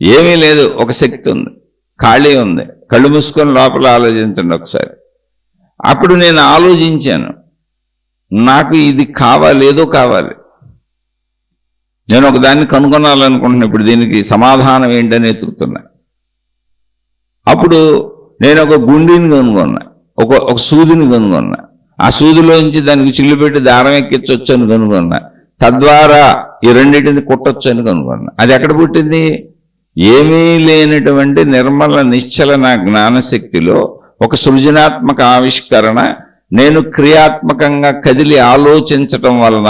ఏమీ లేదు, ఒక శక్తి ఉంది, ఖాళీ ఉంది. కళ్ళు మూసుకొని లోపల ఆలోచించండి ఒకసారి. అప్పుడు నేను ఆలోచించాను, నాకు ఇది కావాలి, ఏదో కావాలి, నేను ఒకదాన్ని కనుగొనాలనుకుంటున్నా. ఇప్పుడు దీనికి సమాధానం ఏంటని ఎత్తుకుతున్నా. అప్పుడు నేను ఒక గుండిని కనుగొన్నా, ఒక సూదిని కనుగొన్నా. ఆ సూదిలోంచి దానికి చిల్లు పెట్టి దారం ఎక్కించవచ్చు అని కనుగొన్నా. తద్వారా ఈ రెండింటిని కుట్టొచ్చు అని కనుగొన్నా. అది ఎక్కడ పుట్టింది? ఏమీ లేనటువంటి నిర్మల నిశ్చల నా జ్ఞానశక్తిలో ఒక సృజనాత్మక ఆవిష్కరణ నేను క్రియాత్మకంగా కదిలి ఆలోచించటం వలన,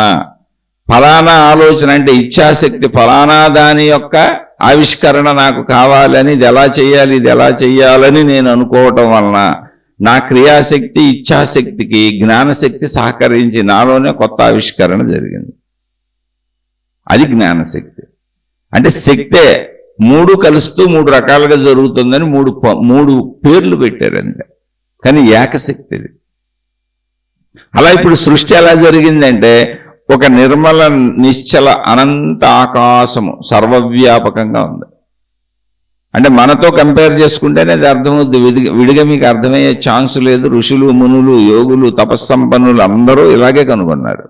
ఫలానా ఆలోచన అంటే ఇచ్ఛాశక్తి, ఫలానా దాని యొక్క ఆవిష్కరణ నాకు కావాలని, ఇది ఎలా చేయాలి, ఇది ఎలా చేయాలని నేను అనుకోవటం వలన నా క్రియాశక్తి, ఇచ్ఛాశక్తికి జ్ఞానశక్తి సహకరించి నాలోనే కొత్త ఆవిష్కరణ జరిగింది. అది జ్ఞానశక్తి. అంటే శక్తే మూడు కలుస్తూ మూడు రకాలుగా జరుగుతుందని మూడు పేర్లు పెట్టారు అంతే. కానీ ఏకశక్తిది. అలా ఇప్పుడు సృష్టి ఎలా జరిగిందంటే ఒక నిర్మల నిశ్చల అనంత ఆకాశము సర్వవ్యాపకంగా ఉంది. అంటే మనతో కంపేర్ చేసుకుంటేనే అది అర్థమవుద్ది. విడిగా మీకు అర్థమయ్యే ఛాన్స్ లేదు. ఋషులు, మునులు, యోగులు, తపస్సంపన్నులు అందరూ ఇలాగే కనుగొన్నారు.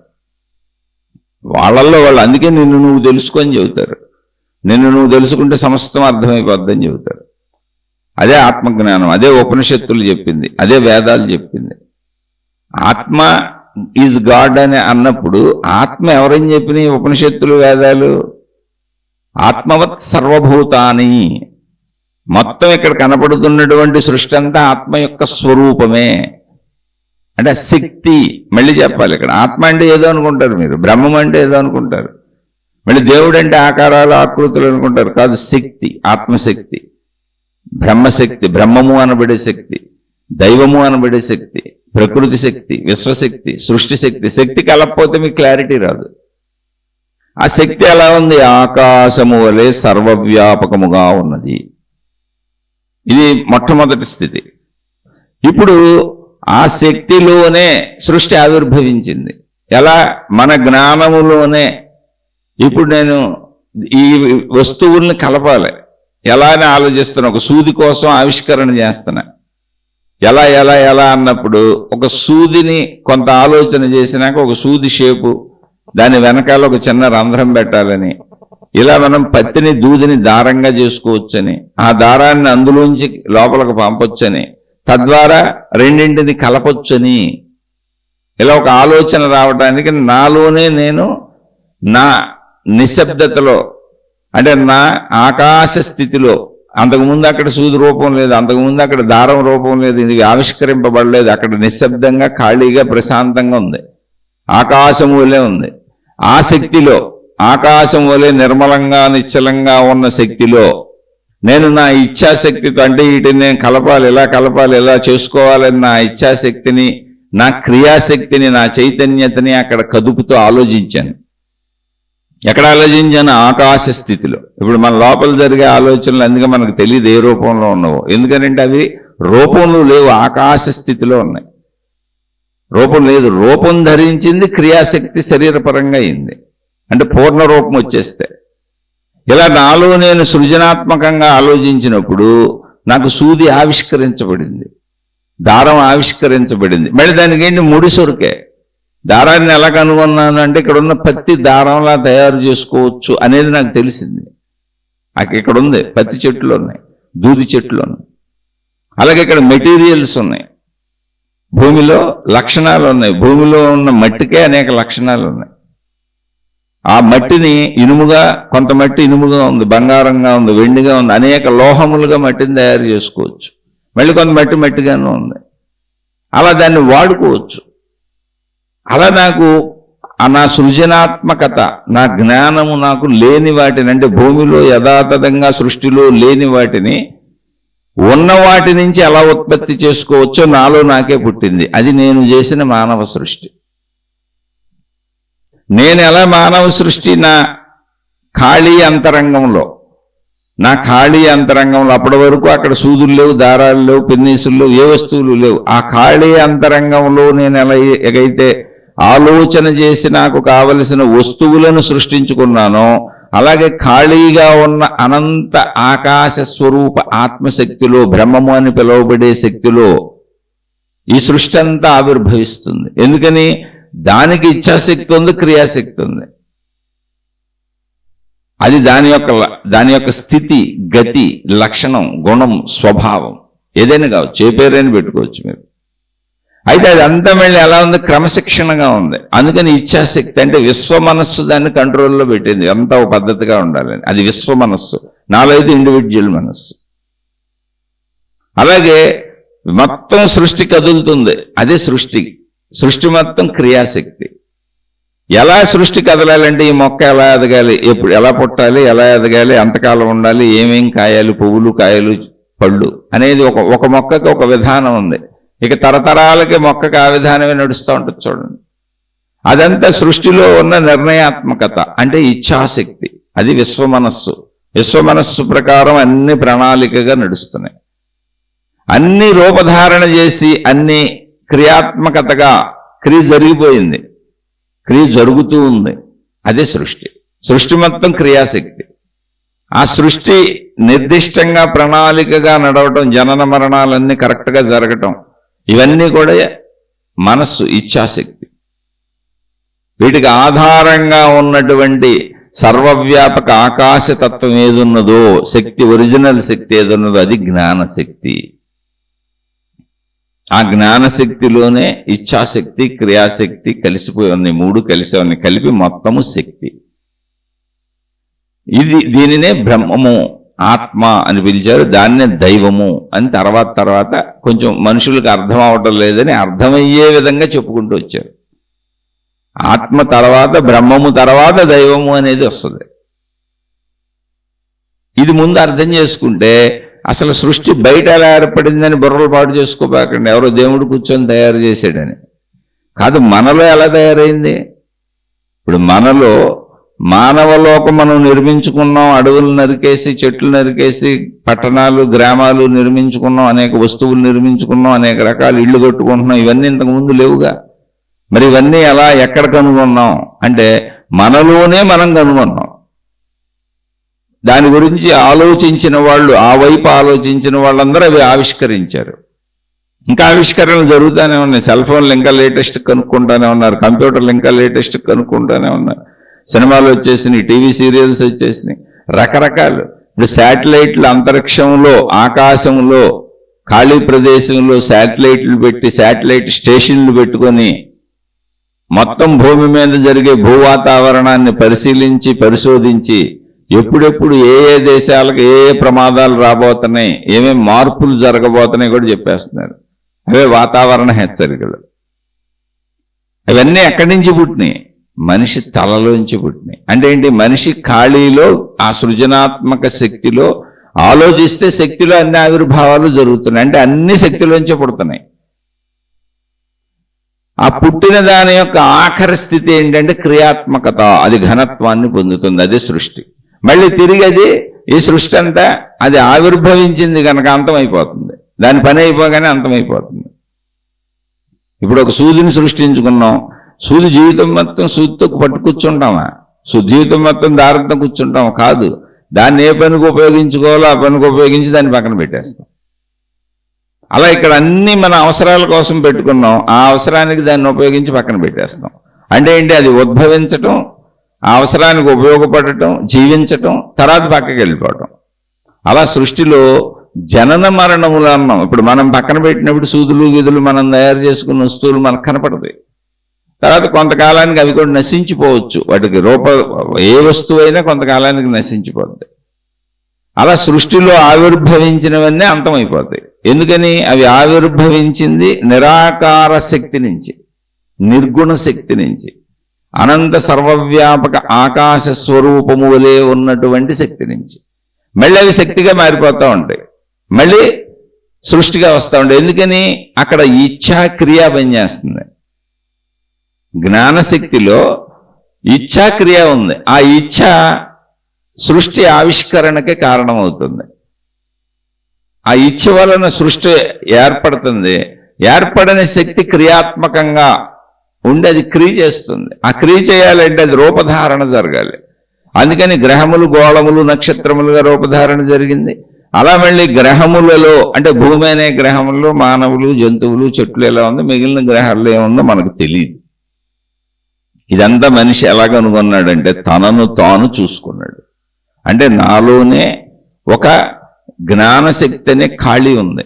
వాళ్ళల్లో వాళ్ళు అందుకే నిన్ను నువ్వు తెలుసుకొని చెబుతారు. నిన్ను నువ్వు తెలుసుకుంటే సమస్తం అర్థమైపోద్దని చెబుతారు. అదే ఆత్మజ్ఞానం, అదే ఉపనిషత్తులు చెప్పింది, అదే వేదాలు చెప్పింది. ఆత్మ ఈజ్ గాడ్ అని అన్నప్పుడు ఆత్మ ఎవరని చెప్పినాయి ఉపనిషత్తులు, వేదాలు? ఆత్మవత్ సర్వభూతాని. మొత్తం ఇక్కడ కనపడుతున్నటువంటి సృష్టి అంతా ఆత్మ యొక్క స్వరూపమే. అంటే శక్తి. మళ్ళీ చెప్పాలి, ఇక్కడ ఆత్మ అంటే ఏదో అనుకుంటారు మీరు, బ్రహ్మం అంటే ఏదో అనుకుంటారు, మళ్ళీ దేవుడు అంటే ఆకారాలు, ఆకృతులు అనుకుంటారు. కాదు, శక్తి, ఆత్మశక్తి, బ్రహ్మశక్తి, బ్రహ్మము అనబడే శక్తి, దైవము అనబడే శక్తి, ప్రకృతి శక్తి, విశ్వశక్తి, సృష్టి శక్తి. శక్తి కలపపోతే మీకు క్లారిటీ రాదు. ఆ శక్తి ఎలా ఉంది? ఆకాశము వలె సర్వవ్యాపకముగా ఉన్నది. ఇది మొట్టమొదటి స్థితి. ఇప్పుడు ఆ శక్తిలోనే సృష్టి ఆవిర్భవించింది. ఎలా? మన జ్ఞానములోనే. ఇప్పుడు నేను ఈ వస్తువుల్ని కలపాలి, ఎలా అని ఆలోచిస్తున్నా. ఒక సూది కోసం ఆవిష్కరణ చేస్తున్నా. ఎలా ఎలా ఎలా అన్నప్పుడు ఒక సూదిని కొంత ఆలోచన చేసినాక ఒక సూది షేపు, దాని వెనకాల ఒక చిన్న రంధ్రం పెట్టాలని, ఇలా మనం పత్తిని, దూదిని దారంగా చేసుకోవచ్చని, ఆ దారాన్ని అందులోంచి లోపలికి పంపొచ్చని, తద్వారా రెండింటిని కలపొచ్చని, ఇలా ఒక ఆలోచన రావడానికి నాలోనే నేను నా నిశ్శబ్దతలో, అంటే నా ఆకాశ స్థితిలో, అంతకుముందు అక్కడ సూది రూపం లేదు, అంతకుముందు అక్కడ దారం రూపం లేదు, ఇది ఆవిష్కరింపబడలేదు. అక్కడ నిశ్శబ్దంగా, ఖాళీగా, ప్రశాంతంగా ఉంది, ఆకాశం వలె ఉంది. ఆ శక్తిలో, ఆకాశం వలె నిర్మలంగా, నిశ్చలంగా ఉన్న శక్తిలో నేను నా ఇచ్ఛాశక్తితో, అంటే వీటిని నేను కలపాలి, ఇలా కలపాలి, ఇలా చేసుకోవాలని నా ఇచ్ఛాశక్తిని, నా క్రియాశక్తిని, నా చైతన్యతని అక్కడ కదుపుతూ ఆలోచించాను. ఎక్కడ ఆలోచించాను? ఆకాశ స్థితిలో. ఇప్పుడు మన లోపల జరిగే ఆలోచనలు అందుకే మనకు తెలియదు ఏ రూపంలో ఉన్నావో. ఎందుకంటే అవి రూపంలో లేవు, ఆకాశ స్థితిలో ఉన్నాయి. రూపం లేదు. రూపం ధరించింది క్రియాశక్తి శరీరపరంగా అయింది, అంటే పూర్ణ రూపం వచ్చేస్తే. ఇలా నాలో నేను సృజనాత్మకంగా ఆలోచించినప్పుడు నాకు సూది ఆవిష్కరించబడింది, దారం ఆవిష్కరించబడింది. మళ్ళీ దానికి ఏంటి? ముడిసొరికే. దారాన్ని ఎలా కనుగొన్నాను అంటే ఇక్కడ ఉన్న పత్తి దారంలా తయారు చేసుకోవచ్చు అనేది నాకు తెలిసింది. ఇక్కడ ఉంది, పత్తి చెట్లు ఉన్నాయి, దూది చెట్లు ఉన్నాయి. అలాగే ఇక్కడ మెటీరియల్స్ ఉన్నాయి, భూమిలో లక్షణాలు ఉన్నాయి, భూమిలో ఉన్న మట్టికే అనేక లక్షణాలు ఉన్నాయి. ఆ మట్టిని ఇనుముగా, కొంత మట్టి ఇనుముగా ఉంది, బంగారంగా ఉంది, వెండిగా ఉంది, అనేక లోహములుగా మట్టిని తయారు చేసుకోవచ్చు. మళ్ళీ కొంత మట్టి మట్టిగానే ఉంది. అలా దాన్ని వాడుకోవచ్చు. అలా నాకు నా సృజనాత్మకత, నా జ్ఞానము నాకు లేని వాటిని, అంటే భూమిలో యథాతథంగా సృష్టిలో లేని వాటిని ఉన్న వాటి నుంచి ఎలా ఉత్పత్తి చేసుకోవచ్చో నాలో నాకే పుట్టింది. అది నేను చేసిన మానవ సృష్టి. నేను ఎలా మానవ సృష్టి నా ఖాళీ అంతరంగంలో అప్పటి వరకు అక్కడ సూదులు లేవు, దారాలు లేవు, పిన్నీసులు లేవు, ఏ వస్తువులు లేవు. ఆ ఖాళీ అంతరంగంలో నేను ఎలాగైతే ఆలోచన చేసి నాకు కావలసిన వస్తువులను సృష్టించుకున్నానో, అలాగే ఖాళీగా ఉన్న అనంత ఆకాశ స్వరూప ఆత్మశక్తిలో, బ్రహ్మము అని పిలువబడే శక్తిలో ఈ సృష్టి అంతా ఆవిర్భవిస్తుంది. ఎందుకని? దానికి ఇచ్ఛాశక్తి ఉంది, క్రియాశక్తి ఉంది. అది దాని యొక్క స్థితి, గతి, లక్షణం, గుణం, స్వభావం ఏదైనా కావచ్చు, ఏ పేరైనా పెట్టుకోవచ్చు మీరు. అయితే అది అంతా మళ్ళీ ఎలా ఉంది? క్రమశిక్షణగా ఉంది. అందుకని ఇచ్ఛాశక్తి అంటే విశ్వ మనస్సు దాన్ని కంట్రోల్లో పెట్టింది. అంతా ఒక పద్ధతిగా ఉండాలని. అది విశ్వ మనస్సు, నాలో అయితే ఇండివిజువల్ మనస్సు. అలాగే మొత్తం సృష్టి కదులుతుంది, అదే సృష్టి మొత్తం క్రియాశక్తి. ఎలా సృష్టి కదలాలంటే ఈ మొక్క ఎలా ఎదగాలి, ఎప్పుడు ఎలా పుట్టాలి, ఎలా ఎదగాలి, ఎంతకాలం ఉండాలి, ఏమేం కాయాలి, పువ్వులు, కాయలు, పళ్ళు అనేది ఒక మొక్కకి ఒక విధానం ఉంది. ఇక తరతరాలకి మొక్కకి ఆ విధానమే నడుస్తూ ఉంటుంది. చూడండి, అదంతా సృష్టిలో ఉన్న నిర్ణయాత్మకత, అంటే ఇచ్ఛాశక్తి. అది విశ్వమనస్సు ప్రకారం అన్ని ప్రణాళికగా నడుస్తున్నాయి. అన్ని రూపధారణ చేసి అన్ని క్రియాత్మకతగా క్రియ జరిగిపోయింది, క్రియ జరుగుతూ ఉంది. అదే సృష్టి మొత్తం క్రియాశక్తి. ఆ సృష్టి నిర్దిష్టంగా ప్రణాళికగా నడవటం, జనన మరణాలన్నీ కరెక్ట్గా జరగటం, ఇవన్నీ కూడా మనస్సు, ఇచ్ఛాశక్తి. వీటికి ఆధారంగా ఉన్నటువంటి సర్వవ్యాపక ఆకాశతత్వం ఏదున్నదో, శక్తి, ఒరిజినల్ శక్తి ఏదున్నదో అది జ్ఞానశక్తి. ఆ జ్ఞానశక్తిలోనే ఇచ్ఛాశక్తి, క్రియాశక్తి కలిసిపోయి ఉన్నాయి. మూడు కలిసి ఉన్నాయి, కలిపి మొత్తము శక్తి. దీనినే బ్రహ్మము, ఆత్మ అని పిలిచారు. దాన్నే దైవము అని తర్వాత కొంచెం మనుషులకు అర్థం అవటం లేదని అర్థమయ్యే విధంగా చెప్పుకుంటూ వచ్చారు. ఆత్మ తర్వాత, బ్రహ్మము తర్వాత దైవము అనేది వస్తుంది. ఇది ముందు అర్థం చేసుకుంటే అసలు సృష్టి బయట ఎలా ఏర్పడిందని బుర్రలు పాటు చేసుకోబాకండి. ఎవరో దేవుడు కూర్చొని తయారు చేశాడని కాదు, మనలో ఎలా తయారైంది. ఇప్పుడు మనలో మానవలోకం మనం నిర్మించుకున్నాం, అడవులు నరికేసి, చెట్లు నరికేసి, పట్టణాలు, గ్రామాలు నిర్మించుకున్నాం, అనేక వస్తువులు నిర్మించుకున్నాం, అనేక రకాల ఇళ్ళు కట్టుకుంటున్నాం. ఇవన్నీ ఇంతకుముందు లేవుగా. మరి ఇవన్నీ ఎలా, ఎక్కడ కనుగొన్నాం అంటే మనలోనే మనం కనుగొన్నాం. దాని గురించి ఆలోచించిన వాళ్ళు, ఆ వైపు ఆలోచించిన వాళ్ళందరూ అవి ఆవిష్కరించారు. ఇంకా ఆవిష్కరణలు జరుగుతూనే ఉన్నాయి. సెల్ ఫోన్లు ఇంకా లేటెస్ట్ కనుక్కుంటానే ఉన్నారు, కంప్యూటర్లు ఇంకా లేటెస్ట్ కనుక్కుంటానే ఉన్నారు, సినిమాలు వచ్చేసినాయి, టీవీ సీరియల్స్ వచ్చేసినాయి, రకరకాలు. ఇప్పుడు శాటిలైట్లు అంతరిక్షంలో, ఆకాశంలో, ఖాళీ ప్రదేశంలో శాటిలైట్లు పెట్టి, శాటిలైట్ స్టేషన్లు పెట్టుకొని మొత్తం భూమి మీద జరిగే భూ వాతావరణాన్ని పరిశీలించి, పరిశోధించి, ఎప్పుడెప్పుడు ఏ దేశాలకు ఏ ప్రమాదాలు రాబోతున్నాయి, ఏమేమి మార్పులు జరగబోతున్నాయి కూడా చెప్పేస్తున్నారు. అవే వాతావరణ హెచ్చరికలు. అవన్నీ ఎక్కడి నుంచి పుట్టినాయి? మనిషి తలలోంచి పుట్టినాయి. అంటే ఏంటి? మనిషి ఖాళీలో, ఆ సృజనాత్మక శక్తిలో ఆలోచిస్తే శక్తిలో అన్ని ఆవిర్భావాలు జరుగుతున్నాయి. అంటే అన్ని శక్తిలోంచి పుడుతున్నాయి. ఆ పుట్టిన దాని యొక్క ఆఖరి స్థితి ఏంటంటే క్రియాత్మకత. అది ఘనత్వాన్ని పొందుతుంది, అదే సృష్టి. మళ్ళీ తిరిగి అది, ఈ సృష్టి అంతా అది ఆవిర్భవించింది కనుక అంతమైపోతుంది. దాని పని అయిపోగానే అంతమైపోతుంది. ఇప్పుడు ఒక సూదిని సృష్టించుకున్నాం, సూది జీవితం మొత్తం సూదితో పట్టు కూర్చుంటామా? జీవితం మొత్తం దారంతో కూర్చుంటామా? కాదు. దాన్ని ఏ పనికి ఉపయోగించుకోవాలో ఆ పనికి ఉపయోగించి దాన్ని పక్కన పెట్టేస్తాం. అలా ఇక్కడ అన్ని మన అవసరాల కోసం పెట్టుకున్నాం, ఆ అవసరానికి దాన్ని ఉపయోగించి పక్కన పెట్టేస్తాం. అంటే ఏంటి? అది ఉద్భవించటం, ఆ అవసరానికి ఉపయోగపడటం, జీవించటం, తర్వాత పక్కకి వెళ్ళిపోవటం. అలా సృష్టిలో జనన మరణములు అన్నాం. ఇప్పుడు మనం పక్కన పెట్టినప్పుడు సూదులు గిదులు మనం తయారు చేసుకున్న వస్తువులు మనకు కనపడతాయి. తర్వాత కొంతకాలానికి అవి కూడా నశించిపోవచ్చు. వాటికి ఏ వస్తువు అయినా కొంతకాలానికి నశించిపోద్ది. అలా సృష్టిలో ఆవిర్భవించినవన్నీ అంతమైపోతాయి. ఎందుకని? అవి ఆవిర్భవించింది నిరాకార శక్తి నుంచి, నిర్గుణ శక్తి నుంచి, అనంత సర్వవ్యాపక ఆకాశ స్వరూపము వలె ఉన్నటువంటి శక్తి నుంచి. మళ్ళీ అవి శక్తిగా మారిపోతూ ఉంటాయి, మళ్ళీ సృష్టిగా వస్తూ ఉంటాయి. ఎందుకని? అక్కడ ఇచ్ఛా క్రియ పనిచేస్తుంది. జ్ఞానశక్తిలో ఇచ్ఛాక్రియ ఉంది. ఆ ఇచ్ఛ సృష్టి ఆవిష్కరణకి కారణమవుతుంది. ఆ ఇచ్ఛ వలన సృష్టి ఏర్పడుతుంది. ఏర్పడని శక్తి క్రియాత్మకంగా ఉండి అది క్రియ చేస్తుంది. ఆ క్రియ చేయాలంటే అది రూపధారణ జరగాలి. అందుకని గ్రహములు, గోళములు, నక్షత్రములుగా రూపధారణ జరిగింది. అలా మళ్ళీ గ్రహములలో అంటే భూమి అనే గ్రహములలో మానవులు, జంతువులు, చెట్లు ఎలా ఉందో మిగిలిన గ్రహాల్లో ఏముందో మనకు తెలియదు. ఇదంతా మనిషి ఎలా కనుగొన్నాడంటే తనను తాను చూసుకున్నాడు. అంటే నాలోనే ఒక జ్ఞానశక్తి అనే ఖాళీ ఉంది.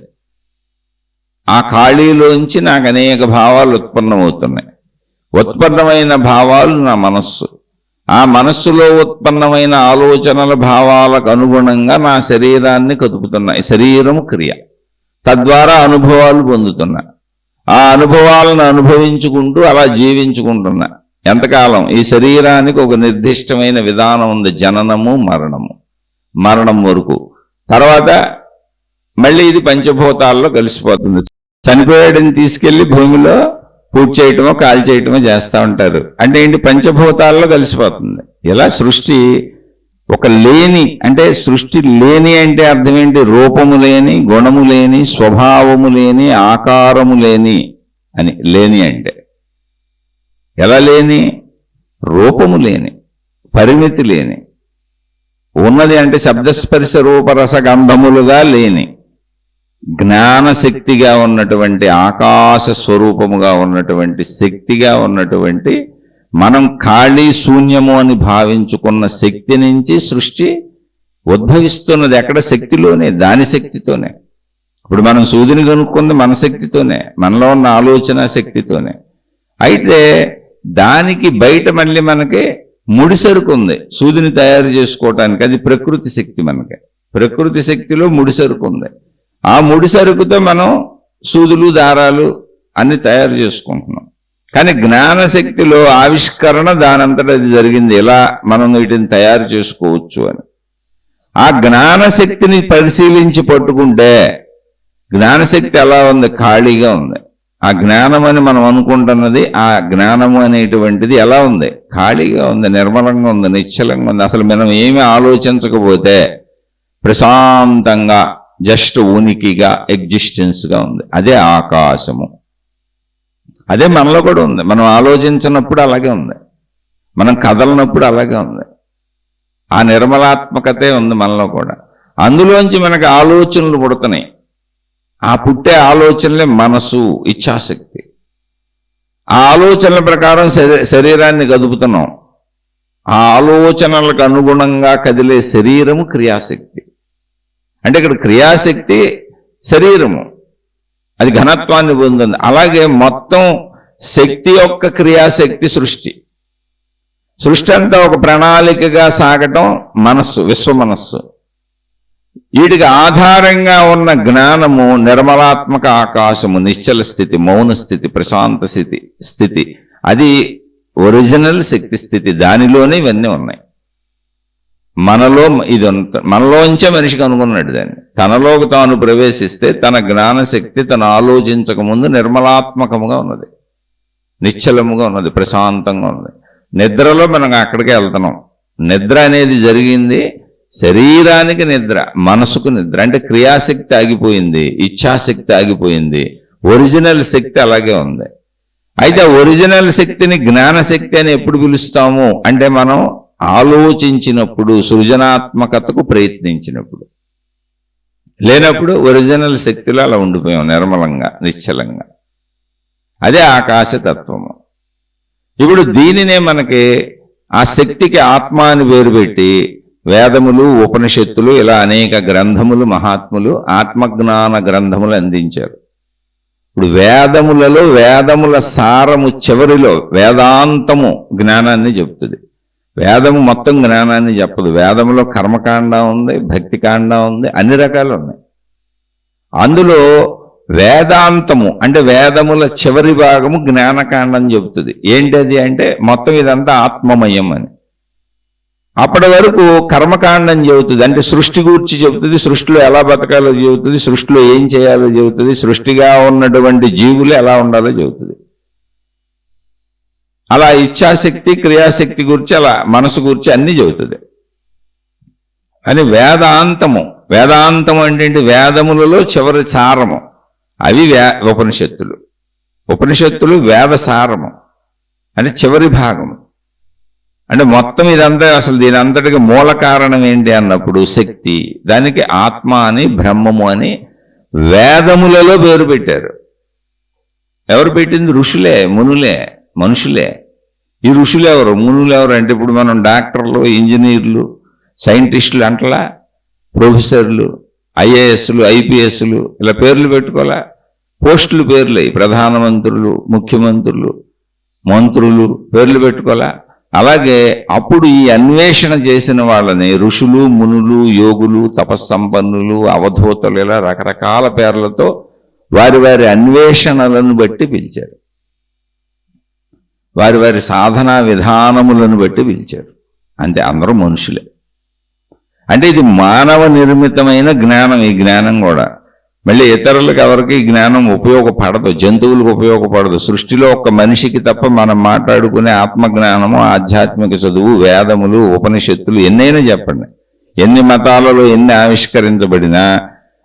ఆ ఖాళీలోంచి నాకు అనేక భావాలు ఉత్పన్నమవుతున్నాయి. ఉత్పన్నమైన భావాలు నా మనస్సు. ఆ మనస్సులో ఉత్పన్నమైన ఆలోచనల భావాలకు అనుగుణంగా నా శరీరాన్ని కదుపుతున్నాయి. శరీరము క్రియ, తద్వారా అనుభవాలు పొందుతున్నా. ఆ అనుభవాలను అనుభవించుకుంటూ అలా జీవించుకుంటున్నా. ఎంతకాలం? ఈ శరీరానికి ఒక నిర్దిష్టమైన విధానం ఉంది, జననము మరణము, మరణం వరకు. తర్వాత మళ్ళీ ఇది పంచభూతాల్లో కలిసిపోతుంది. చనిపోయాడని తీసుకెళ్లి భూమిలో పూజ చేయటమో కాల్ చేయటమో చేస్తూ ఉంటారు. అంటే ఏంటి? పంచభూతాల్లో కలిసిపోతుంది. ఇలా సృష్టి ఒక లేని, అంటే సృష్టి లేని అంటే అర్థం ఏంటి? రూపము లేని, గుణము లేని, స్వభావము లేని, ఆకారము లేని అని. లేని అంటే ఎలా లేని? రూపము లేని, పరిమితి లేని. ఉన్నది అంటే శబ్దస్పర్శ రూపరస గంధములుగా లేని, జ్ఞానశక్తిగా ఉన్నటువంటి, ఆకాశ స్వరూపముగా ఉన్నటువంటి, శక్తిగా ఉన్నటువంటి, మనం ఖాళీ శూన్యము అని భావించుకున్న శక్తి నుంచి సృష్టి ఉద్భవిస్తున్నది. ఎక్కడ? శక్తిలోనే, దాని శక్తితోనే. ఇప్పుడు మనం సూదిని కనుక్కుంది మన శక్తితోనే, మనలో ఉన్న ఆలోచన శక్తితోనే. అయితే దానికి బయట మళ్ళీ మనకి ముడిసరుకు ఉంది సూదిని తయారు చేసుకోవటానికి. అది ప్రకృతి శక్తి. మనకి ప్రకృతి శక్తిలో ముడిసరుకు ఉంది. ఆ ముడిసరుకుతో మనం సూదులు, దారాలు అన్ని తయారు చేసుకుంటున్నాం. కానీ జ్ఞానశక్తిలో ఆవిష్కరణ దానంతటా అది జరిగింది. ఎలా మనం వీటిని తయారు చేసుకోవచ్చు అని. ఆ జ్ఞానశక్తిని పరిశీలించి పట్టుకుంటే జ్ఞానశక్తి ఎలా ఉంది? ఖాళీగా ఉంది. ఆ జ్ఞానం అని మనం అనుకుంటున్నది, ఆ జ్ఞానము అనేటువంటిది ఎలా ఉంది? ఖాళీగా ఉంది, నిర్మలంగా ఉంది, నిశ్చలంగా ఉంది. అసలు మనం ఏమి ఆలోచించకపోతే ప్రశాంతంగా జస్ట్ ఉనికిగా, ఎగ్జిస్టెన్స్గా ఉంది. అదే ఆకాశము. అదే మనలో కూడా ఉంది. మనం ఆలోచించినప్పుడు అలాగే ఉంది, మనం కదలనప్పుడు అలాగే ఉంది. ఆ నిర్మలాత్మకతే ఉంది మనలో కూడా. అందులోంచి మనకు ఆలోచనలు పుడుతున్నాయి. ఆ పుట్టే ఆలోచనలే మనసు, ఇచ్ఛాశక్తి. ఆ ఆలోచనల ప్రకారం శరీరాన్ని కదుపుతున్నాం. ఆ ఆలోచనలకు అనుగుణంగా కదిలే శరీరము క్రియాశక్తి. అంటే ఇక్కడ క్రియాశక్తి శరీరము, అది ఘనత్వాన్ని పొందింది. అలాగే మొత్తం శక్తి యొక్క క్రియాశక్తి సృష్టి. సృష్టి అంతా ఒక ప్రణాళికగా సాగటం మనస్సు, విశ్వమనస్సు. వీటికి ఆధారంగా ఉన్న జ్ఞానము నిర్మలాత్మక ఆకాశము, నిశ్చల స్థితి, మౌన స్థితి, ప్రశాంత స్థితి. అది ఒరిజినల్ శక్తి స్థితి. దానిలోనే ఇవన్నీ ఉన్నాయి. మనలో ఇది మనలోంచే మనిషికి అనుకున్నాడు దాన్ని. తనలోకి తాను ప్రవేశిస్తే తన జ్ఞానశక్తి తను ఆలోచించక ముందు నిర్మలాత్మకముగా ఉన్నది, నిశ్చలముగా ఉన్నది, ప్రశాంతంగా ఉన్నది. నిద్రలో మనం అక్కడికే వెళ్తున్నాం. నిద్ర అనేది జరిగింది శరీరానికి నిద్ర, మనసుకు నిద్ర. అంటే క్రియాశక్తి ఆగిపోయింది, ఇచ్ఛాశక్తి ఆగిపోయింది, ఒరిజినల్ శక్తి అలాగే ఉంది. అయితే ఒరిజినల్ శక్తిని జ్ఞానశక్తి అని ఎప్పుడు పిలుస్తాము అంటే మనం ఆలోచించినప్పుడు, సృజనాత్మకతకు ప్రయత్నించినప్పుడు. లేనప్పుడు ఒరిజినల్ శక్తిలో అలా ఉండిపోయాం, నిర్మలంగా, నిశ్చలంగా. అదే ఆకాశతత్వము. ఇప్పుడు దీనినే మనకి ఆ శక్తికి ఆత్మ అని పేరు పెట్టి వేదములు, ఉపనిషత్తులు, ఇలా అనేక గ్రంథములు మహాత్ములు ఆత్మజ్ఞాన గ్రంథములు అందించారు. ఇప్పుడు వేదములలో వేదముల సారము చివరిలో వేదాంతము జ్ఞానాన్ని చెప్తుంది. వేదము మొత్తం జ్ఞానాన్ని చెప్పదు. వేదములో కర్మకాండ ఉంది, భక్తికాండ ఉంది, అన్ని రకాలు ఉన్నాయి. అందులో వేదాంతము అంటే వేదముల చివరి భాగము జ్ఞానకాండం చెబుతుంది. ఏంటది అంటే మొత్తం ఇదంతా ఆత్మమయం అని. అప్పటి వరకు కర్మకాండం చెబుతుంది, అంటే సృష్టి గురించి చెబుతుంది, సృష్టిలో ఎలా బతకాలో చెబుతుంది, సృష్టిలో ఏం చేయాలో చెబుతుంది, సృష్టిగా ఉన్నటువంటి జీవులు ఎలా ఉండాలో చెబుతుంది. అలా ఇచ్ఛాశక్తి, క్రియాశక్తి గురించి, అలా మనసు గురించి అన్ని చెబుతుంది. అని వేదాంతము. వేదాంతం అంటే వేదములలో చివరి సారము. అవి ఉపనిషత్తులు. ఉపనిషత్తులు వేద సారము అంటే చివరి భాగము. అంటే మొత్తం ఇదంతా అసలు దీని అంతటికి మూల కారణం ఏంటి అన్నప్పుడు శక్తి. దానికి ఆత్మ అని, బ్రహ్మము అని వేదములలో పేరు పెట్టారు. ఎవరు పెట్టింది? ఋషులే, మునులే, మనుషులే. ఈ ఋషులు ఎవరు, మునులు ఎవరు అంటే ఇప్పుడు మనం డాక్టర్లు, ఇంజనీర్లు, సైంటిస్టులు అంటలా, ప్రొఫెసర్లు, ఐఏఎస్లు, ఐపీఎస్లు ఇలా పేర్లు పెట్టుకోలే. పోస్టులు పేర్లే. ప్రధానమంత్రులు, ముఖ్యమంత్రులు, మంత్రులు పేర్లు పెట్టుకోలే. అలాగే అప్పుడు ఈ అన్వేషణ చేసిన వాళ్ళని ఋషులు, మునులు, యోగులు, తపస్సంపన్నులు, అవధూతలు ఇలా రకరకాల పేర్లతో వారి వారి అన్వేషణలను బట్టి పిలిచారు. వారి వారి సాధనా విధానములను బట్టి పిలిచారు. అంటే అందరూ మనుషులే. అంటే ఇది మానవ నిర్మితమైన జ్ఞానం. ఈ జ్ఞానం కూడా మళ్ళీ ఇతరులకు ఎవరికి జ్ఞానం ఉపయోగపడదు, జంతువులకు ఉపయోగపడదు. సృష్టిలో ఒక్క మనిషికి తప్ప మనం మాట్లాడుకునే ఆత్మజ్ఞానము, ఆధ్యాత్మిక చదువు, వేదములు, ఉపనిషత్తులు ఎన్నైనా చెప్పండి, ఎన్ని మతాలలో ఎన్ని ఆవిష్కరించబడినా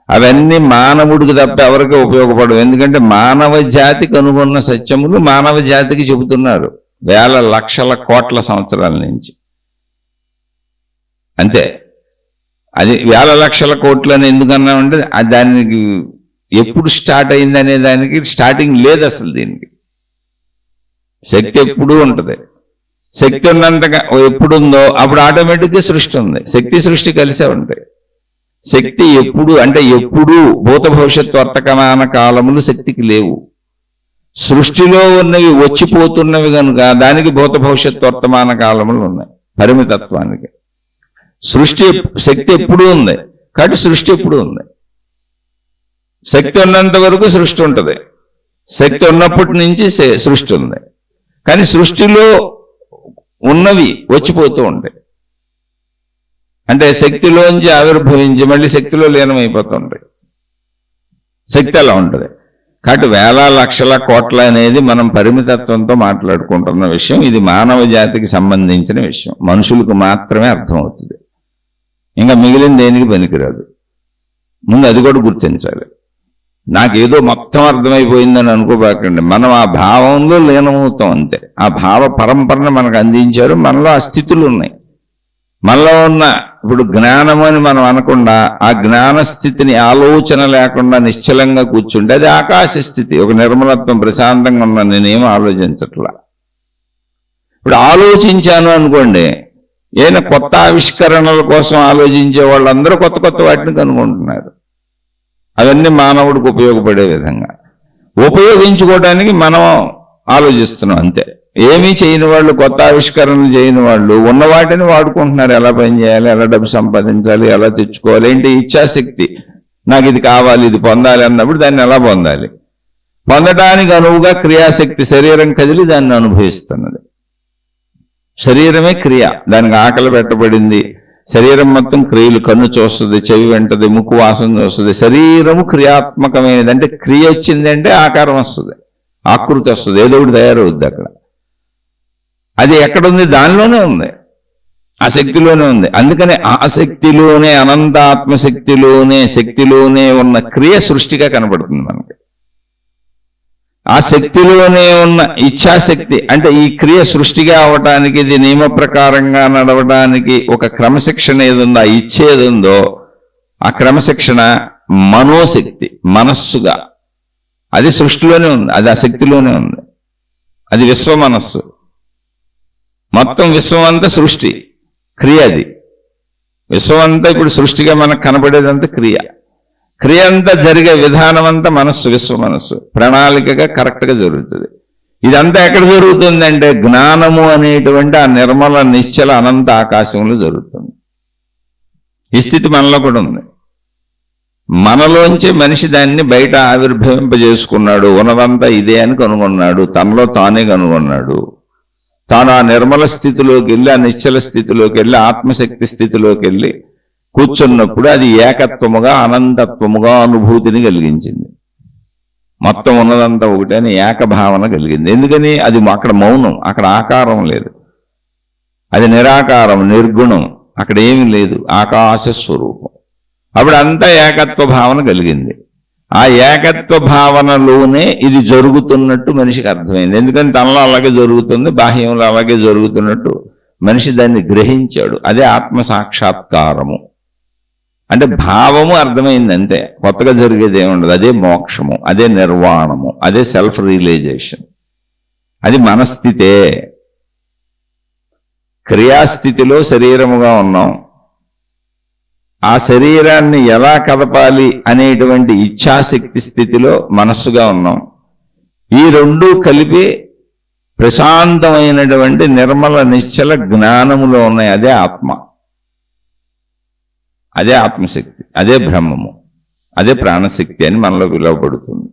అవన్నీ మానవుడికి తప్ప ఎవరికి ఉపయోగపడవు. ఎందుకంటే మానవ జాతికి అనుకున్న సత్యములు మానవ జాతికి చెబుతున్నారు వేల లక్షల కోట్ల సంవత్సరాల నుంచి. అంతే. అది వేల లక్షల కోట్లని ఎందుకన్నామంటే దానికి ఎప్పుడు స్టార్ట్ అయింది అనే దానికి స్టార్టింగ్ లేదు అసలు. దీనికి శక్తి ఎప్పుడూ ఉంటుంది. శక్తి ఉన్నంతగా ఎప్పుడుందో అప్పుడు ఆటోమేటిక్గా సృష్టి ఉంది. శక్తి సృష్టి కలిసే ఉంటాయి. శక్తి ఎప్పుడు అంటే ఎప్పుడు భూత భవిష్యత్తు వర్తమాన కాలములు శక్తికి లేవు. సృష్టిలో ఉన్నవి వచ్చిపోతున్నవి కనుక దానికి భూత భవిష్యత్తు వర్తమాన కాలములు ఉన్నాయి పరిమితత్వానికి. శక్తి ఎప్పుడూ ఉంది కాబట్టి సృష్టి ఎప్పుడూ ఉంది. శక్తి ఉన్నంత వరకు సృష్టి ఉంటుంది. శక్తి ఉన్నప్పటి నుంచి సృష్టి ఉంది. కానీ సృష్టిలో ఉన్నవి వచ్చిపోతూ ఉంటాయి. అంటే శక్తిలోంచి ఆవిర్భవించి మళ్ళీ శక్తిలో లీనమైపోతుంటాయి. శక్తి అలా ఉంటుంది. కాబట్టి వేల లక్షల కోట్ల అనేది మనం పరిమితత్వంతో మాట్లాడుకుంటున్న విషయం. ఇది మానవ జాతికి సంబంధించిన విషయం. మనుషులకు మాత్రమే అర్థమవుతుంది. ఇంకా మిగిలిన దేనికి పనికిరాదు. ముందు అది కూడా గుర్తించాలి. నాకేదో మొత్తం అర్థమైపోయిందని అనుకోబాకండి. మనం ఆ భావంలో లీనమవుతాం అంతే. ఆ భావ పరంపరను మనకు అందించారు. మనలో ఆ స్థితులు ఉన్నాయి. మనలో ఉన్న ఇప్పుడు జ్ఞానం అని మనం అనకుండా ఆ జ్ఞాన స్థితిని ఆలోచన లేకుండా నిశ్చలంగా కూర్చుంటే అది ఆకాశ స్థితి. ఒక నిర్మలత్వం, ప్రశాంతంగా ఉన్నా నేనేం ఆలోచించట్లా. ఇప్పుడు ఆలోచించాను అనుకోండి, ఏదైనా కొత్త ఆవిష్కరణల కోసం ఆలోచించే వాళ్ళందరూ కొత్త కొత్త వాటిని కనుగొంటున్నారు. అవన్నీ మానవుడికి ఉపయోగపడే విధంగా ఉపయోగించుకోవడానికి మనం ఆలోచిస్తున్నాం అంతే. ఏమీ చేయని వాళ్ళు, కొత్త ఆవిష్కరణలు చేయని వాళ్ళు ఉన్న వాటిని వాడుకుంటున్నారు. ఎలా పని చేయాలి, ఎలా డబ్బు సంపాదించాలి, ఎలా తెచ్చుకోవాలి, ఏంటి ఇచ్ఛాశక్తి. నాకు ఇది కావాలి, ఇది పొందాలి అన్నప్పుడు దాన్ని ఎలా పొందాలి, పొందడానికి అనువుగా క్రియాశక్తి, శరీరం కదిలి దాన్ని అనుభవిస్తున్నది. శరీరమే క్రియ. దానికి ఆకలి పెట్టబడింది. శరీరం మొత్తం క్రియలు. కన్ను చూస్తుంది, చెవి వెంటది, ముక్కు వాసన చూస్తుంది. శరీరము క్రియాత్మకమైనది. అంటే క్రియ వచ్చింది అంటే ఆకారం వస్తుంది, ఆకృతి వస్తుంది, ఏదో ఒకటి తయారవుద్ది అక్కడ. అది ఎక్కడుంది? దానిలోనే ఉంది, ఆ శక్తిలోనే ఉంది. అందుకనే ఆ శక్తిలోనే, అనంత ఆత్మశక్తిలోనే, శక్తిలోనే ఉన్న క్రియ సృష్టిగా కనబడుతుంది మనకి. ఆ శక్తిలోనే ఉన్న ఇచ్ఛాశక్తి అంటే ఈ క్రియ సృష్టిగా అవటానికి, ఇది నియమ ప్రకారంగా నడవడానికి ఒక క్రమశిక్షణ ఏదుందో, ఆ ఇచ్ఛ ఏదుందో ఆ క్రమశిక్షణ మనోశక్తి, మనస్సుగా అది సృష్టిలోనే ఉంది. అది ఆ శక్తిలోనే ఉంది. అది విశ్వ మనస్సు. మొత్తం విశ్వం అంతా సృష్టి క్రియ. అది విశ్వం అంతా ఇప్పుడు సృష్టిగా మనకు కనబడేదంతా క్రియ అంతా జరిగే విధానం అంతా మనస్సు, విశ్వ మనస్సు ప్రణాళికగా కరెక్ట్గా జరుగుతుంది. ఇదంతా ఎక్కడ జరుగుతుంది అంటే జ్ఞానము అనేటువంటి ఆ నిర్మల నిశ్చల అనంత ఆకాశంలో జరుగుతుంది. ఈ స్థితి మనలో కూడా ఉంది. మనలోంచి మనిషి దాన్ని బయట ఆవిర్భవింపజేసుకున్నాడు. ఉన్నదంతా ఇదే అని కనుగొన్నాడు, తనలో తానే కనుగొన్నాడు. తాను ఆ నిర్మల స్థితిలోకి వెళ్ళి, ఆ నిశ్చల స్థితిలోకి వెళ్ళి, ఆత్మశక్తి స్థితిలోకి వెళ్ళి కూర్చున్నప్పుడు అది ఏకత్వముగా అనంతత్వముగా అనుభూతిని కలిగించింది. మొత్తం ఉన్నదంతా ఒకటి అని ఏకభావన కలిగింది. ఎందుకని? అది అక్కడ మౌనం, అక్కడ ఆకారం లేదు, అది నిరాకారం, నిర్గుణం, అక్కడ ఏమీ లేదు, ఆకాశ స్వరూపం. అప్పుడు అంతా ఏకత్వ భావన కలిగింది. ఆ ఏకత్వ భావనలోనే ఇది జరుగుతున్నట్టు మనిషికి అర్థమైంది. ఎందుకని తనలో అలాగే జరుగుతుంది, బాహ్యంలో అలాగే జరుగుతున్నట్టు మనిషి దాన్ని గ్రహించాడు. అదే ఆత్మ సాక్షాత్కారము. అంటే భావము అర్థమైంది అంతే, కొత్తగా జరిగేది ఏముండదు. అదే మోక్షము, అదే నిర్వాణము, అదే సెల్ఫ్ రియలైజేషన్. అది మనస్థితే. క్రియాస్థితిలో శరీరముగా ఉన్నాం. ఆ శరీరాన్ని ఎలా కదపాలి అనేటువంటి ఇచ్ఛాశక్తి స్థితిలో మనస్సుగా ఉన్నాం. ఈ రెండూ కలిపి ప్రశాంతమైనటువంటి నిర్మల నిశ్చల జ్ఞానములో ఉన్నాయి. అదే ఆత్మ, అదే ఆత్మశక్తి, అదే బ్రహ్మము, అదే ప్రాణశక్తి అని మనలో పిలువబడుతుంది.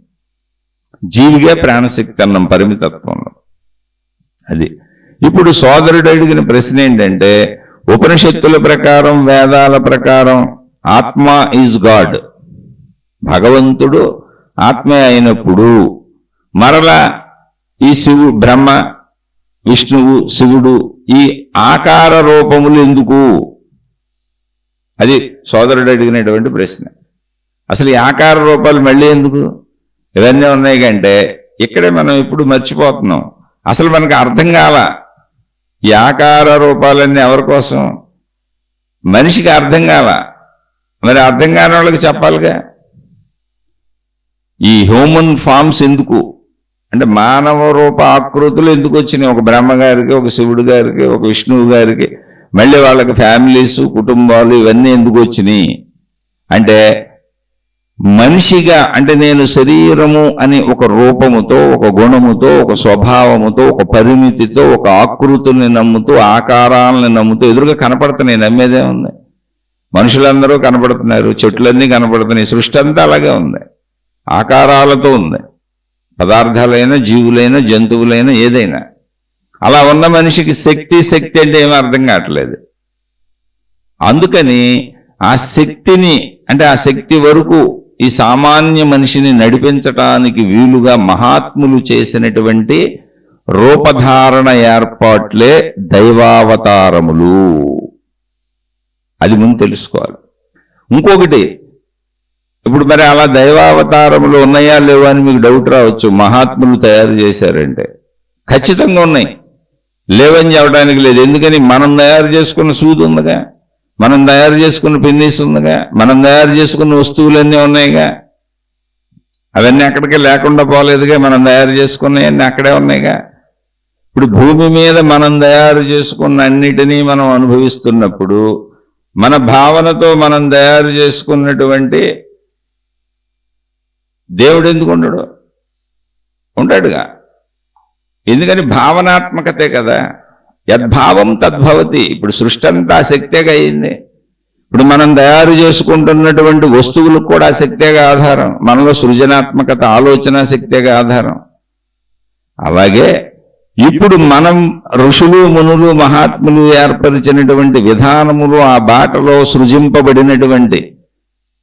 జీవిగా ప్రాణశక్తి అన్నం పరిమితత్వంలో. అది ఇప్పుడు సోదరుడు అడిగిన ప్రశ్న ఏంటంటే, ఉపనిషత్తుల ప్రకారం, వేదాల ప్రకారం ఆత్మ ఈజ్ గాడ్, భగవంతుడు ఆత్మే అయినప్పుడు మరలా ఈ శివుడు, బ్రహ్మ, విష్ణువు, శివుడు ఈ ఆకార రూపములు ఎందుకు? అది సోదరుడు అడిగినటువంటి ప్రశ్న. అసలు ఈ ఆకార రూపాలు మళ్ళీ ఎందుకు? ఇవన్నీ ఉన్నాయి కంటే ఇక్కడే మనం ఇప్పుడు మర్చిపోతున్నాం. అసలు మనకు అర్థం కాల ఈ ఆకార రూపాలన్నీ ఎవరి కోసం? మనిషికి అర్థం కాల. మరి అర్థం కాని వాళ్ళకి చెప్పాలిగా. ఈ హ్యూమన్ ఫామ్స్ ఎందుకు అంటే మానవ రూప ఆకృతులు ఎందుకు వచ్చినాయి? ఒక బ్రహ్మగారికి, ఒక శివుడు గారికి, ఒక విష్ణువు గారికి, మళ్ళీ వాళ్ళకి ఫ్యామిలీస్, కుటుంబాలు ఇవన్నీ ఎందుకు వచ్చినాయి అంటే మనిషిగా, అంటే నేను శరీరము అని ఒక రూపముతో, ఒక గుణముతో, ఒక స్వభావముతో, ఒక పరిమితితో, ఒక ఆకృతుల్ని నమ్ముతూ, ఆకారాలని నమ్ముతూ ఎదురుగా కనపడుతున్నాయి. నమ్మేదే ఉంది. మనుషులందరూ కనపడుతున్నారు, చెట్లన్నీ కనపడుతున్నాయి, సృష్టి అంతా అలాగే ఉంది, ఆకారాలతో ఉంది. పదార్థాలైనా, జీవులైనా, జంతువులైనా, ఏదైనా. అలా ఉన్న మనిషికి శక్తి అంటే ఏమీ అర్థం కావట్లేదు. అందుకని ఆ శక్తిని, అంటే ఆ శక్తి వరకు ఈ సామాన్య మనిషిని నడిపించటానికి వీలుగా మహాత్ములు చేసినటువంటి రూపధారణ ఏర్పాట్లే దైవావతారములు. అది ముందు తెలుసుకోవాలి. ఇంకొకటి, ఇప్పుడు మరి అలా దైవావతారములు ఉన్నాయా లేవా అని మీకు డౌట్ రావచ్చు. మహాత్ములు తయారు చేశారంటే ఖచ్చితంగా ఉన్నాయి, లేవని చెప్పడానికి లేదు. ఎందుకని? మనం తయారు చేసుకున్న సూది ఉందిగా, మనం తయారు చేసుకున్న పిన్నీస్ ఉందిగా, మనం తయారు చేసుకున్న వస్తువులన్నీ ఉన్నాయిగా. అవన్నీ అక్కడికే లేకుండా పోలేదుగా, మనం తయారు చేసుకున్నవన్నీ అక్కడే ఉన్నాయిగా. ఇప్పుడు భూమి మీద మనం తయారు చేసుకున్న అన్నిటినీ మనం అనుభవిస్తున్నప్పుడు మన భావనతో మనం తయారు చేసుకున్నటువంటి దేవుడు ఎందుకు ఉండడు? ఉంటాడుగా. ఎందుకని? భావనాత్మకతే కదా. యద్భావం తద్భవతి. ఇప్పుడు సృష్టి అంతా శక్తిగా అయింది. ఇప్పుడు మనం తయారు చేసుకుంటున్నటువంటి వస్తువులకు కూడా శక్తిగా ఆధారం. మనలో సృజనాత్మకత, ఆలోచన శక్తిగా ఆధారం. అలాగే ఇప్పుడు మనం ఋషులు, మునులు, మహాత్ములు ఏర్పరిచినటువంటి విధానములు, ఆ బాటలో సృజింపబడినటువంటి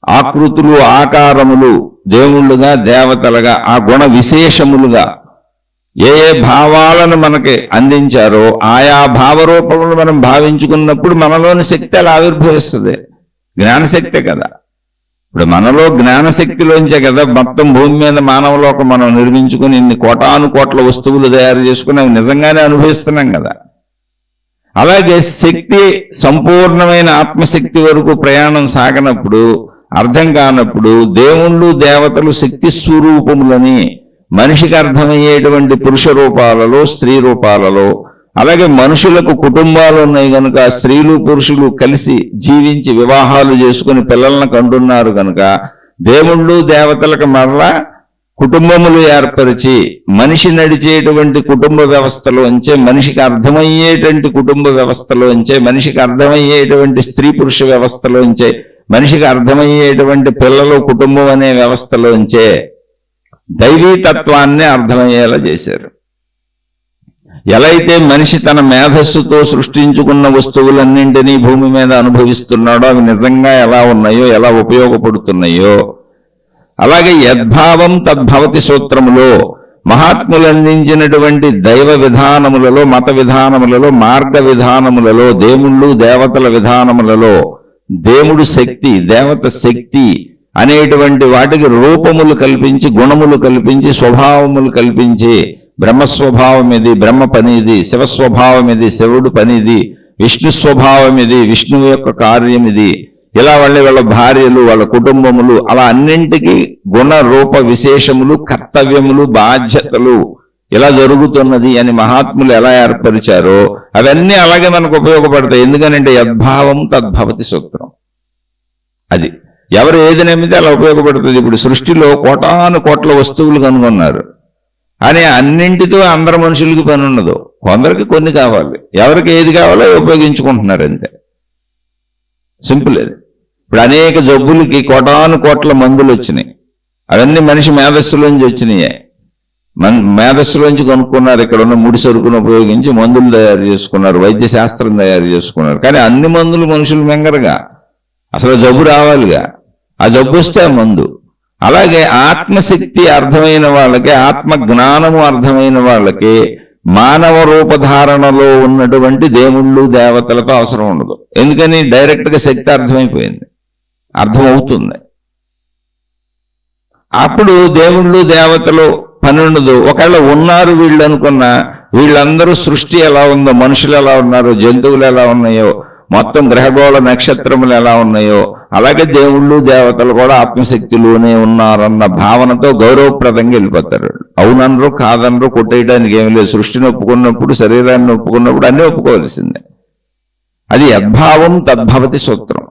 ఆకృతులు, ఆకారములు, దేవుళ్ళుగా, దేవతలుగా, ఆ గుణ విశేషములుగా ఏ ఏ భావాలను మనకి అందించారో ఆయా భావరూపములు మనం భావించుకున్నప్పుడు మనలోని శక్తి అలా ఆవిర్భవిస్తుంది. జ్ఞానశక్తే కదా. ఇప్పుడు మనలో జ్ఞానశక్తిలోంచే కదా మొత్తం భూమి మీద మానవలోకం మనం నిర్మించుకుని ఇన్ని కోటాను కోట్ల వస్తువులు తయారు చేసుకుని అవి నిజంగానే అనుభవిస్తున్నాం కదా. అలాగే శక్తి సంపూర్ణమైన ఆత్మశక్తి వరకు ప్రయాణం సాగనప్పుడు, అర్థం కానప్పుడు దేవుళ్ళు, దేవతలు శక్తి స్వరూపములని మనిషికి అర్థమయ్యేటువంటి పురుష రూపాలలో, స్త్రీ రూపాలలో అలాగే మనుషులకు కుటుంబాలు ఉన్నాయి కనుక స్త్రీలు పురుషులు కలిసి జీవించి వివాహాలు చేసుకుని పిల్లలను కంటున్నారు కనుక దేవుళ్ళు దేవతలకు మరలా కుటుంబములు ఏర్పరిచి మనిషి నడిచేటువంటి కుటుంబ వ్యవస్థలోంచే మనిషికి అర్థమయ్యేటువంటి కుటుంబ వ్యవస్థలోంచే మనిషికి అర్థమయ్యేటువంటి స్త్రీ పురుష వ్యవస్థలోంచే మనిషికి అర్థమయ్యేటువంటి పిల్లలు కుటుంబం అనే వ్యవస్థలోంచే దైవీ తత్వాన్ని అర్థమయ్యేలా చేశారు. ఎలా అయితే మనిషి తన మేధస్సుతో సృష్టించుకున్న వస్తువులన్నింటినీ భూమి మీద అనుభవిస్తున్నాడో అవి నిజంగా ఎలా ఉన్నాయో ఎలా ఉపయోగపడుతున్నాయో, అలాగే యద్భావం తద్భవతి సూత్రములో మహాత్ములు అందించినటువంటి దైవ విధానములలో, మత విధానములలో, మార్గ విధానములలో, దేవుళ్ళు దేవతల విధానములలో దేవుడు శక్తి, దేవత శక్తి అనేటువంటి వాటికి రూపములు కల్పించి, గుణములు కల్పించి, స్వభావములు కల్పించి, బ్రహ్మస్వభావం ఇది బ్రహ్మ పని, ఇది శివస్వభావం ఇది శివుడు పని, ఇది విష్ణు స్వభావం ఇది విష్ణువు యొక్క కార్యం ఇది, ఇలా వాళ్ళ భార్యలు వాళ్ళ కుటుంబములు అలా అన్నింటికీ గుణ రూప విశేషములు కర్తవ్యములు బాధ్యతలు ఇలా జరుగుతున్నది అని మహాత్ములు ఎలా ఏర్పరిచారో అవన్నీ అలాగే మనకు ఉపయోగపడతాయి. ఎందుకనంటే యద్భావం తద్భవతి సూత్రం. అది ఎవరు ఏది నమ్మితే అలా ఉపయోగపడుతుంది. ఇప్పుడు సృష్టిలో కోటాను కోట్ల వస్తువులు కనుగొన్నారు అని అన్నింటితో అందరు మనుషులకి పని ఉండదు. కొందరికి కొన్ని కావాలి, ఎవరికి ఏది కావాలో ఉపయోగించుకుంటున్నారు అంతే. సింపుల్ అది. ఇప్పుడు అనేక జబ్బులకి కోటాను కోట్ల మందులు వచ్చినాయి. అవన్నీ మనిషి మేధస్సులోంచి వచ్చినాయి. మేధస్సులోంచి కొనుక్కున్నారు. ఇక్కడ ఉన్న ముడి సరుకును ఉపయోగించి మందులు తయారు చేసుకున్నారు, వైద్య శాస్త్రం తయారు చేసుకున్నారు. కానీ అన్ని మందులు మనుషులు మెంగరగా, అసలు జబ్బు రావాలిగా, ఆ జబ్బు వస్తే మందు. అలాగే ఆత్మశక్తి అర్థమైన వాళ్ళకి, ఆత్మ జ్ఞానము అర్థమైన వాళ్ళకి మానవ రూపధారణలో ఉన్నటువంటి దేవుళ్ళు దేవతలతో అవసరం ఉండదు. ఎందుకని డైరెక్ట్గా శక్తి అర్థమైపోయింది, అర్థమవుతుంది. అప్పుడు దేవుళ్ళు దేవతలు పని ఉండదు. ఒకవేళ ఉన్నారు వీళ్ళు అనుకున్నా, వీళ్ళందరూ సృష్టి ఎలా ఉందో, మనుషులు ఎలా ఉన్నారో, జంతువులు ఎలా ఉన్నాయో, మొత్తం గ్రహగోళ నక్షత్రములు ఎలా ఉన్నాయో అలాగే దేవుళ్ళు దేవతలు కూడా ఆత్మశక్తిలోనే ఉన్నారన్న భావనతో గౌరవప్రదంగా వెళ్ళిపోతారు. అవుననరు కాదనరు, కొట్టేయడానికి ఏమి లేదు. సృష్టిని ఒప్పుకున్నప్పుడు, శరీరాన్ని ఒప్పుకున్నప్పుడు అన్నీ ఒప్పుకోవాల్సిందే. అది యద్భావం తద్భవతి సూత్రం.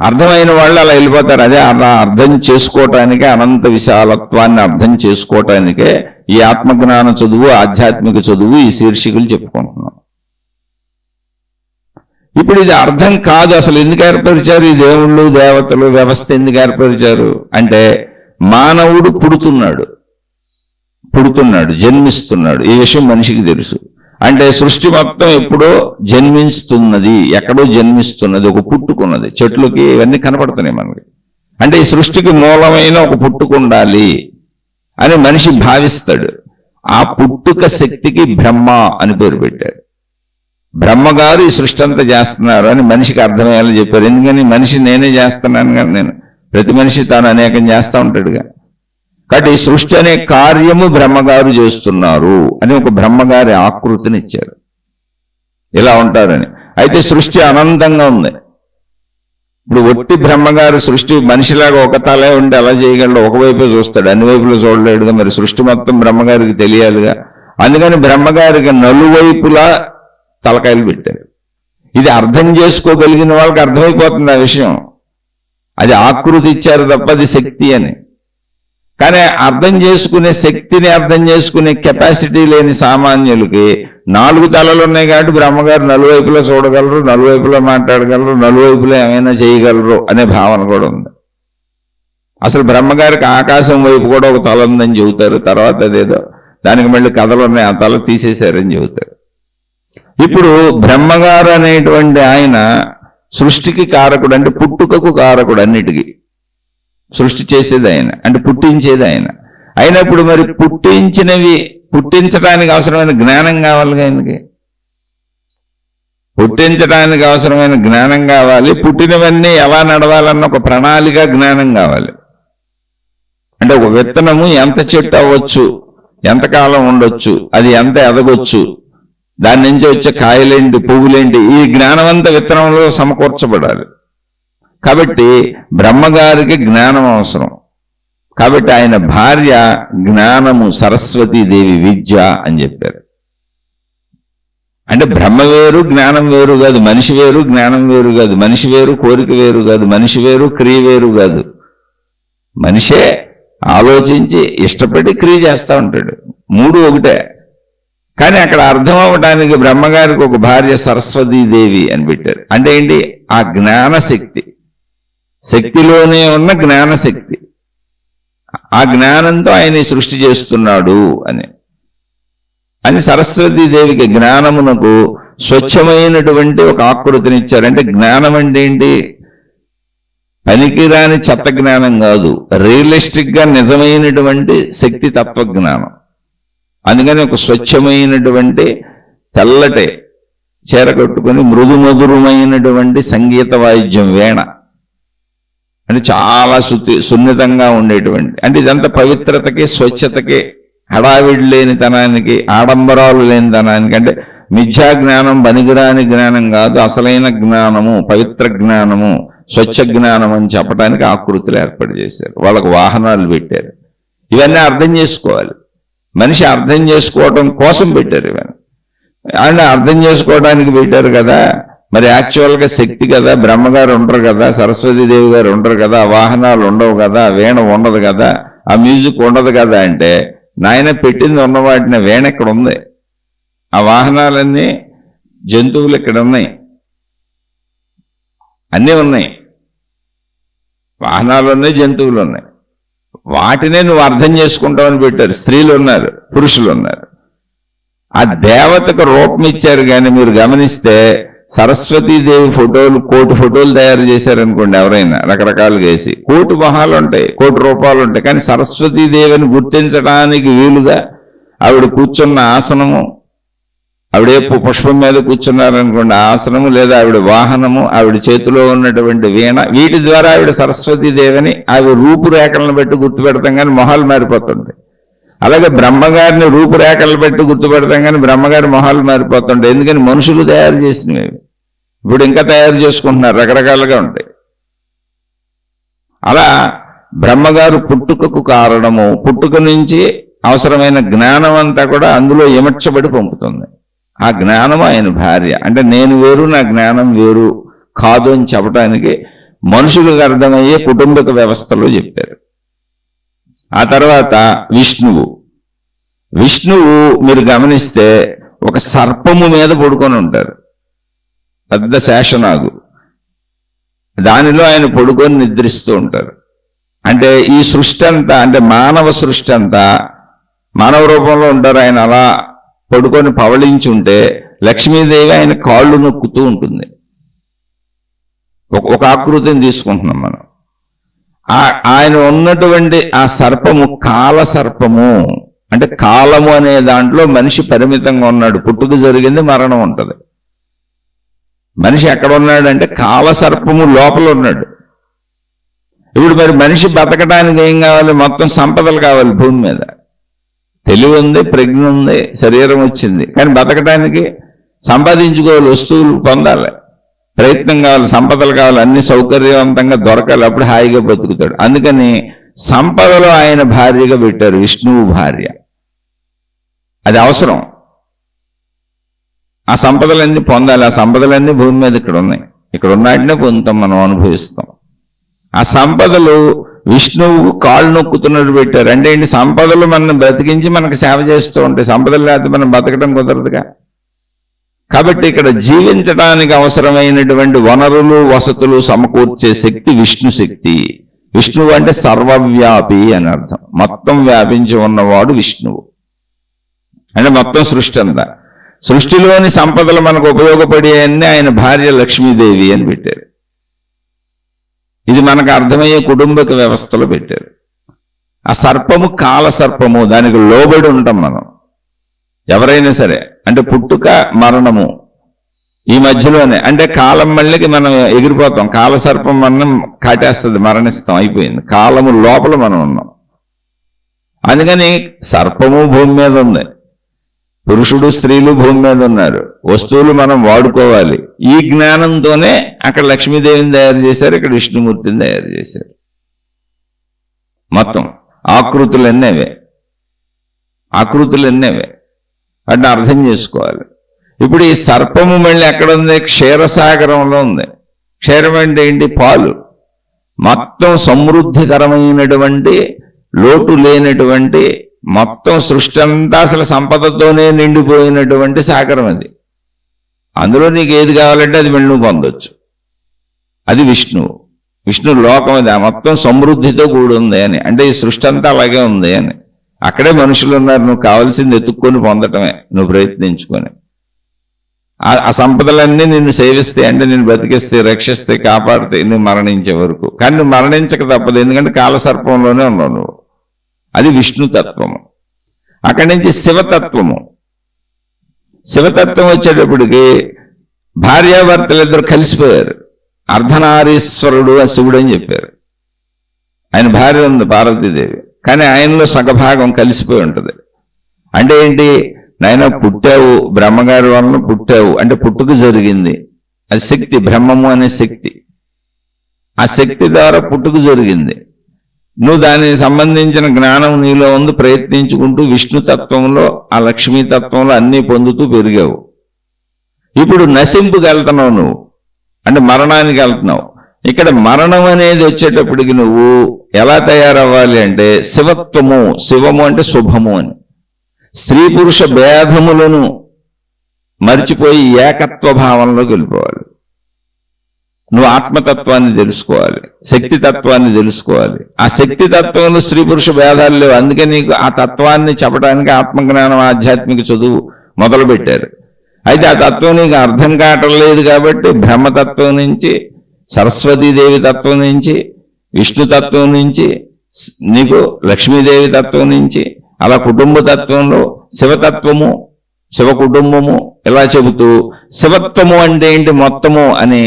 అర్థమైన వాళ్ళు అలా వెళ్ళిపోతారు. అదే అలా అర్థం చేసుకోవటానికే, అనంత విశాలత్వాన్ని అర్థం చేసుకోవటానికే ఈ ఆత్మజ్ఞాన చదువు, ఆధ్యాత్మిక చదువు, ఈ శీర్షికలు చెప్పుకుంటున్నాం. ఇప్పుడు ఇది అర్థం కాదు. అసలు ఎందుకు ఏర్పరిచారు ఈ దేవుళ్ళు దేవతలు వ్యవస్థ? ఎందుకు ఏర్పరిచారు అంటే మానవుడు పుడుతున్నాడు, జన్మిస్తున్నాడు. ఈ విషయం మనిషికి తెలుసు. అంటే సృష్టి మొత్తం ఎప్పుడో జన్మిస్తున్నది, ఎక్కడో జన్మిస్తున్నది, ఒక పుట్టుకున్నది. చెట్లకి ఇవన్నీ కనపడుతున్నాయి మనకి. అంటే ఈ సృష్టికి మూలమైన ఒక పుట్టుక ఉండాలి అని మనిషి భావిస్తాడు. ఆ పుట్టుక శక్తికి బ్రహ్మ అని పేరు పెట్టాడు. బ్రహ్మగారు ఈ సృష్టి అంతా చేస్తున్నారు అని మనిషికి అర్థమయ్యేలా చెప్పారు. ఎందుకని మనిషి నేనే చేస్తున్నాను కానీ, నేను ప్రతి మనిషి తాను అనేకం చేస్తూ ఉంటాడుగా. కాబట్టి ఈ సృష్టి అనే కార్యము బ్రహ్మగారు చేస్తున్నారు అని ఒక బ్రహ్మగారి ఆకృతిని ఇచ్చారు. ఇలా ఉంటారని. అయితే సృష్టి అనంతంగా ఉంది. ఇప్పుడు ఒట్టి బ్రహ్మగారు సృష్టి మనిషిలాగా ఒక తలే ఉండి అలా చేయగలడు, ఒకవైపే చూస్తాడు, అన్ని వైపులో చూడలేడుగా. మరి సృష్టి మొత్తం బ్రహ్మగారికి తెలియాలిగా. అందుకని బ్రహ్మగారికి నలువైపులా తలకాయలు పెట్టారు. ఇది అర్థం చేసుకోగలిగిన వాళ్ళకి అర్థమైపోతుంది ఆ విషయం. అది ఆకృతి ఇచ్చారు తప్ప అది శక్తి అని. కానీ అర్థం చేసుకునే శక్తిని అర్థం చేసుకునే కెపాసిటీ లేని సామాన్యులకి 4 తలలు ఉన్నాయి కాబట్టి బ్రహ్మగారు నలువైపులా చూడగలరు, నలువైపులా మాట్లాడగలరు, నలువైపులా ఏమైనా చేయగలరు అనే భావన కూడా ఉంది. అసలు బ్రహ్మగారికి ఆకాశం వైపు కూడా ఒక తల ఉందని చెబుతారు. తర్వాత అదేదో దానికి మళ్ళీ కథలు ఉన్నాయి, ఆ తల తీసేశారని చెబుతారు. ఇప్పుడు బ్రహ్మగారు అనేటువంటి ఆయన సృష్టికి కారకుడు, అంటే పుట్టుకకు కారకుడు. అన్నిటికీ సృష్టి చేసేది ఆయన, అంటే పుట్టించేది ఆయన అయినప్పుడు మరి పుట్టించడానికి అవసరమైన జ్ఞానం కావాలి. ఆయనకి పుట్టించడానికి అవసరమైన జ్ఞానం కావాలి. పుట్టినవన్నీ ఎలా నడవాలన్న ఒక ప్రణాళిక జ్ఞానం కావాలి. అంటే ఒక విత్తనము ఎంత చెట్టు అవ్వచ్చు, ఎంతకాలం ఉండొచ్చు, అది ఎంత ఎదగొచ్చు, దాని నుంచి వచ్చే కాయలేంటి, పువ్వులేంటి, ఈ జ్ఞానమంతా విత్తనంలో సమకూర్చబడాలి. కాబట్టి బ్రహ్మగారికి జ్ఞానం అవసరం. కాబట్టి ఆయన భార్య జ్ఞానము, సరస్వతీదేవి విద్య అని చెప్పారు. అంటే బ్రహ్మ వేరు జ్ఞానం వేరు కాదు, మనిషి వేరు జ్ఞానం వేరు కాదు, మనిషి వేరు కోరిక వేరు కాదు, మనిషి వేరు క్రియ వేరు కాదు. మనిషే ఆలోచించి ఇష్టపడి క్రియ చేస్తూ ఉంటాడు, మూడు ఒకటే. కానీ అక్కడ అర్థం అవ్వడానికి బ్రహ్మగారికి ఒక భార్య సరస్వతీదేవి అని పెట్టారు. అంటే ఏంటి? ఆ జ్ఞానశక్తి, శక్తిలోనే ఉన్న జ్ఞానశక్తి, ఆ జ్ఞానంతో ఆయన సృష్టి చేస్తున్నాడు అని సరస్వతీదేవికి జ్ఞానమునకు స్వచ్ఛమైనటువంటి ఒక ఆకృతినిచ్చారు. అంటే జ్ఞానం అంటే ఏంటి? పనికిరాని చెత్త జ్ఞానం కాదు, రియలిస్టిక్ గా నిజమైనటువంటి శక్తి తత్వ జ్ఞానం. అందుకని ఒక స్వచ్ఛమైనటువంటి తెల్లటి చీర కట్టుకుని మృదుమధురమైనటువంటి సంగీత వాయిద్యం వీణ, అంటే చాలా సున్నితంగా ఉండేటువంటి, అంటే ఇదంతా పవిత్రతకి స్వచ్ఛతకి హడావిడి లేని తనానికి ఆడంబరాలు లేని తనానికి, అంటే మిథ్యా జ్ఞానం పనికిరాని జ్ఞానం కాదు, అసలైన జ్ఞానము పవిత్ర జ్ఞానము స్వచ్ఛ జ్ఞానం అని చెప్పడానికి ఆకృతులు ఏర్పాటు చేశారు. వాళ్ళకు వాహనాలు పెట్టారు. ఇవన్నీ అర్థం చేసుకోవాలి, మనిషి అర్థం చేసుకోవటం కోసం పెట్టారు ఇవన్నీ. ఆయన అర్థం చేసుకోవడానికి పెట్టారు కదా, మరి యాక్చువల్గా శక్తి కదా, బ్రహ్మగారు ఉండరు కదా, సరస్వతీదేవి గారు ఉండరు కదా, వాహనాలు ఉండవు కదా, వీణ ఉండదు కదా, ఆ మ్యూజిక్ ఉండదు కదా. అంటే నాయన పెట్టింది ఉన్న వాటిని, వీణ ఇక్కడ ఉంది, ఆ వాహనాలన్నీ జంతువులు ఇక్కడ ఉన్నాయి, అన్నీ ఉన్నాయి, వాహనాలు ఉన్నాయి, జంతువులు ఉన్నాయి. వాటినే నువ్వు అర్థం చేసుకుంటావని పెట్టారు. స్త్రీలు ఉన్నారు, పురుషులు ఉన్నారు. ఆ దేవతకు రూపం ఇచ్చారు. కానీ మీరు గమనిస్తే సరస్వతీదేవి ఫోటోలు 1,000,000 ఫోటోలు తయారు చేశారనుకోండి, ఎవరైనా రకరకాలుగా వేసి 1,000,000 మొహాలు ఉంటాయి, 1,000,000 రూపాయలు ఉంటాయి. కానీ సరస్వతీదేవిని గుర్తించడానికి వీలుగా ఆవిడ కూర్చున్న ఆసనము, ఆవిడే పుష్పం మీద కూర్చున్నారనుకోండి ఆసనము, లేదా ఆవిడ వాహనము, ఆవిడ చేతిలో ఉన్నటువంటి వీణ, వీటి ద్వారా ఆవిడ సరస్వతీదేవిని ఆవిడ రూపురేఖలను బట్టి గుర్తుపెడతాం, కానీ మొహాలు మారిపోతుంది. అలాగే బ్రహ్మగారిని రూపురేఖలు పెట్టి గుర్తుపెడతాం, కానీ బ్రహ్మగారి మొహాలు మారిపోతుంటాయి. ఎందుకని? మనుషులు తయారు చేసినవి. ఇప్పుడు ఇంకా తయారు చేసుకుంటున్నారు, రకరకాలుగా ఉంటాయి. అలా బ్రహ్మగారు పుట్టుకకు కారణము, పుట్టుక నుంచి అవసరమైన జ్ఞానం అంతా కూడా అందులో ఇమర్చబడి పంపుతుంది. ఆ జ్ఞానం ఆయన భార్య. అంటే నేను వేరు, నా జ్ఞానం వేరు కాదు అని చెప్పడానికి మనుషులకు అర్థమయ్యే కుటుంబక వ్యవస్థలో చెప్పారు. ఆ తర్వాత విష్ణువు మీరు గమనిస్తే ఒక సర్పము మీద పడుకొని ఉంటారు, పెద్ద శేషనాగు, దానిలో ఆయన పడుకొని నిద్రిస్తూ ఉంటారు. అంటే ఈ సృష్టి అంతా, అంటే మానవ సృష్టి అంతా మానవ రూపంలో ఉంటారు. ఆయన అలా పడుకొని పవళించి ఉంటే లక్ష్మీదేవి ఆయన కాళ్ళు నొక్కుతూ ఉంటుంది. ఒక ఆకృతిని తీసుకుంటున్నాం మనం. ఆయన ఉన్నటువంటి ఆ సర్పము కాల సర్పము. అంటే కాలము అనే దాంట్లో మనిషి పరిమితంగా ఉన్నాడు. పుట్టుక జరిగింది, మరణం ఉంటుంది. మనిషి ఎక్కడ ఉన్నాడంటే కాల సర్పము లోపల ఉన్నాడు. ఇప్పుడు మరి మనిషి బతకడానికి ఏం కావాలి? మొత్తం సంపదలు కావాలి. భూమి మీద తెలివి ఉంది, ప్రజ్ఞ ఉంది, శరీరం వచ్చింది, కానీ బతకడానికి సంపాదించుకోవాలి, వస్తువులు పొందాలి, ప్రయత్నం కావాలి, సంపదలు కావాలి, అన్ని సౌకర్యవంతంగా దొరకాలి, అప్పుడు హాయిగా బతుకుతాడు. అందుకని సంపదలో ఆయన భార్యగా పెట్టారు, విష్ణువు భార్య. అది అవసరం. ఆ సంపదలన్నీ పొందాలి. ఆ సంపదలన్నీ భూమి మీద ఇక్కడ ఉన్నాయి. ఇక్కడ ఉన్నాటినే పొందుతాం, మనం అనుభవిస్తాం. ఆ సంపదలు విష్ణువు కాళ్ళు నొక్కుతున్నట్టు పెట్టారు. అంటే ఏంటి? సంపదలు మనం బ్రతికించి మనకు సేవ చేస్తూ ఉంటాయి. సంపదలు లేకపోతే మనం బతకడం కుదరదుగా. కాబట్టి ఇక్కడ జీవించడానికి అవసరమైనటువంటి వనరులు, వసతులు సమకూర్చే శక్తి విష్ణు శక్తి. విష్ణువు అంటే సర్వవ్యాపి అని అర్థం. మొత్తం వ్యాపించి ఉన్నవాడు విష్ణువు. అంటే మొత్తం సృష్టి అంతా, సృష్టిలోని సంపదలు మనకు ఉపయోగపడేయన్ని ఆయన భార్య లక్ష్మీదేవి అని పెట్టారు. ఇది మనకు అర్థమయ్యే కుటుంబక వ్యవస్థలో పెట్టారు. ఆ సర్పము కాల సర్పము, దానికి లోబడి ఉంటాం మనం ఎవరైనా సరే. అంటే పుట్టుక మరణము ఈ మధ్యలోనే. అంటే కాలం మళ్ళీకి మనం ఎగిరిపోతాం. కాల సర్పం మనం కాటేస్తుంది, మరణిస్తాం, అయిపోయింది. కాలము లోపల మనం ఉన్నాం. అందుకని సర్పము భూమి మీద ఉంది, పురుషుడు స్త్రీలు భూమి మీద ఉన్నారు, వస్తువులు మనం వాడుకోవాలి. ఈ జ్ఞానంతోనే అక్కడ లక్ష్మీదేవిని తయారు చేశారు, ఇక్కడ విష్ణుమూర్తిని తయారు చేశారు. మొత్తం ఆకృతులన్నీ అవే అంటే అర్థం చేసుకోవాలి. ఇప్పుడు ఈ సర్పము మళ్ళీ ఎక్కడ ఉంది? క్షీరసాగరంలో ఉంది. క్షీరం అంటే ఏంటి? పాలు. మొత్తం సమృద్ధికరమైనటువంటి, లోటు లేనటువంటి, మొత్తం సృష్టి అంతా అసలు సంపదతోనే నిండిపోయినటువంటి సాగరం అది. అందులో నీకు ఏది కావాలంటే అది మళ్ళీ నువ్వు పొందొచ్చు. అది విష్ణువు. విష్ణు లోకం అది మొత్తం సమృద్ధితో కూడి ఉంది అని, అంటే ఈ సృష్టి అంతా అలాగే ఉంది అని. అక్కడే మనుషులు ఉన్నారు. నువ్వు కావాల్సింది ఎత్తుక్కొని పొందటమే, నువ్వు ప్రయత్నించుకొని. ఆ సంపదలన్నీ నిన్ను సేవిస్తాయి, అంటే నిన్ను బతికిస్తాయి, రక్షిస్తాయి, కాపాడుతాయి నువ్వు మరణించే వరకు. కానీ నువ్వు మరణించక తప్పదు, ఎందుకంటే కాలసర్పంలోనే ఉన్నావు నువ్వు. అది విష్ణుతత్వము. అక్కడి నుంచి శివతత్వము. శివతత్వం వచ్చేటప్పటికి భార్యాభర్తలు ఇద్దరు కలిసిపోయారు. అర్ధనారీశ్వరుడు శివుడు అని చెప్పారు. ఆయన భార్య ఉంది పార్వతీదేవి, కానీ ఆయనలో సగభాగం కలిసిపోయి ఉంటుంది. అంటే ఏంటి? నాయన పుట్టావు, బ్రహ్మగారి వలన పుట్టావు అంటే పుట్టుక జరిగింది. అది శక్తి, బ్రహ్మము అనే శక్తి. ఆ శక్తి ద్వారా పుట్టుక జరిగింది. నువ్వు దానికి సంబంధించిన జ్ఞానం నీలో ఉంది, ప్రయత్నించుకుంటూ విష్ణుతత్వంలో, ఆ లక్ష్మీతత్వంలో అన్నీ పొందుతూ పెరిగావు. ఇప్పుడు నశింపుకి వెళ్తున్నావు నువ్వు, అంటే మరణానికి వెళ్తున్నావు. ఇక్కడ మరణం అనేది వచ్చేటప్పటికి నువ్వు ఎలా తయారవ్వాలి అంటే శివత్వము. శివము అంటే శుభము అని. స్త్రీ పురుష భేదములను మర్చిపోయి ఏకత్వ భావంలోకి వెళ్ళిపోవాలి. నువ్వు ఆత్మతత్వాన్ని తెలుసుకోవాలి, శక్తి తత్వాన్ని తెలుసుకోవాలి. ఆ శక్తి తత్వంలో స్త్రీ పురుష భేదాలు లేవు. అందుకే నీకు ఆ తత్వాన్ని చెప్పడానికి ఆత్మజ్ఞానం, ఆధ్యాత్మిక చదువు మొదలు పెట్టారు. అయితే ఆ తత్వం నీకు అర్థం కావటం లేదు కాబట్టి బ్రహ్మతత్వం నుంచి, సరస్వతీదేవి తత్వం నుంచి, విష్ణుతత్వం నుంచి, నీకు లక్ష్మీదేవి తత్వం నుంచి, అలా కుటుంబ తత్వంలో శివతత్వము, శివ కుటుంబము ఇలా చెబుతూ శివత్వము అంటే ఏంటి? మొత్తము అని.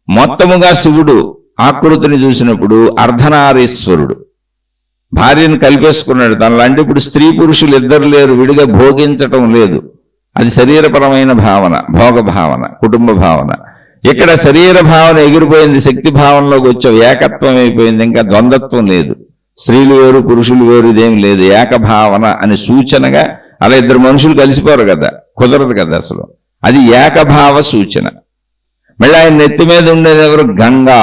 మొత్తముగా శివుడు ఆకృతిని చూసినప్పుడు అర్ధనారీశ్వరుడు. భార్యను కలిపేసుకున్నాడు తనలో. అంటే ఇప్పుడు స్త్రీ పురుషులు ఇద్దరు లేరు, విడిగా భోగించటం లేదు. అది శరీరపరమైన భావన, భోగ భావన, కుటుంబ భావన. ఇక్కడ శరీర భావన ఎగిరిపోయింది, శక్తి భావనలోకి వచ్చావు, ఏకత్వం అయిపోయింది. ఇంకా ద్వంద్వత్వం లేదు, స్త్రీలు వేరు పురుషులు వేరు, ఇదేం లేదు. ఏకభావన అని సూచనగా. అలా ఇద్దరు మనుషులు కలిసిపోరు కదా, కుదరదు కదా అసలు. అది ఏకభావ సూచన. మళ్ళీ ఆయన నెత్తి మీద ఉండేది ఎవరు? గంగా.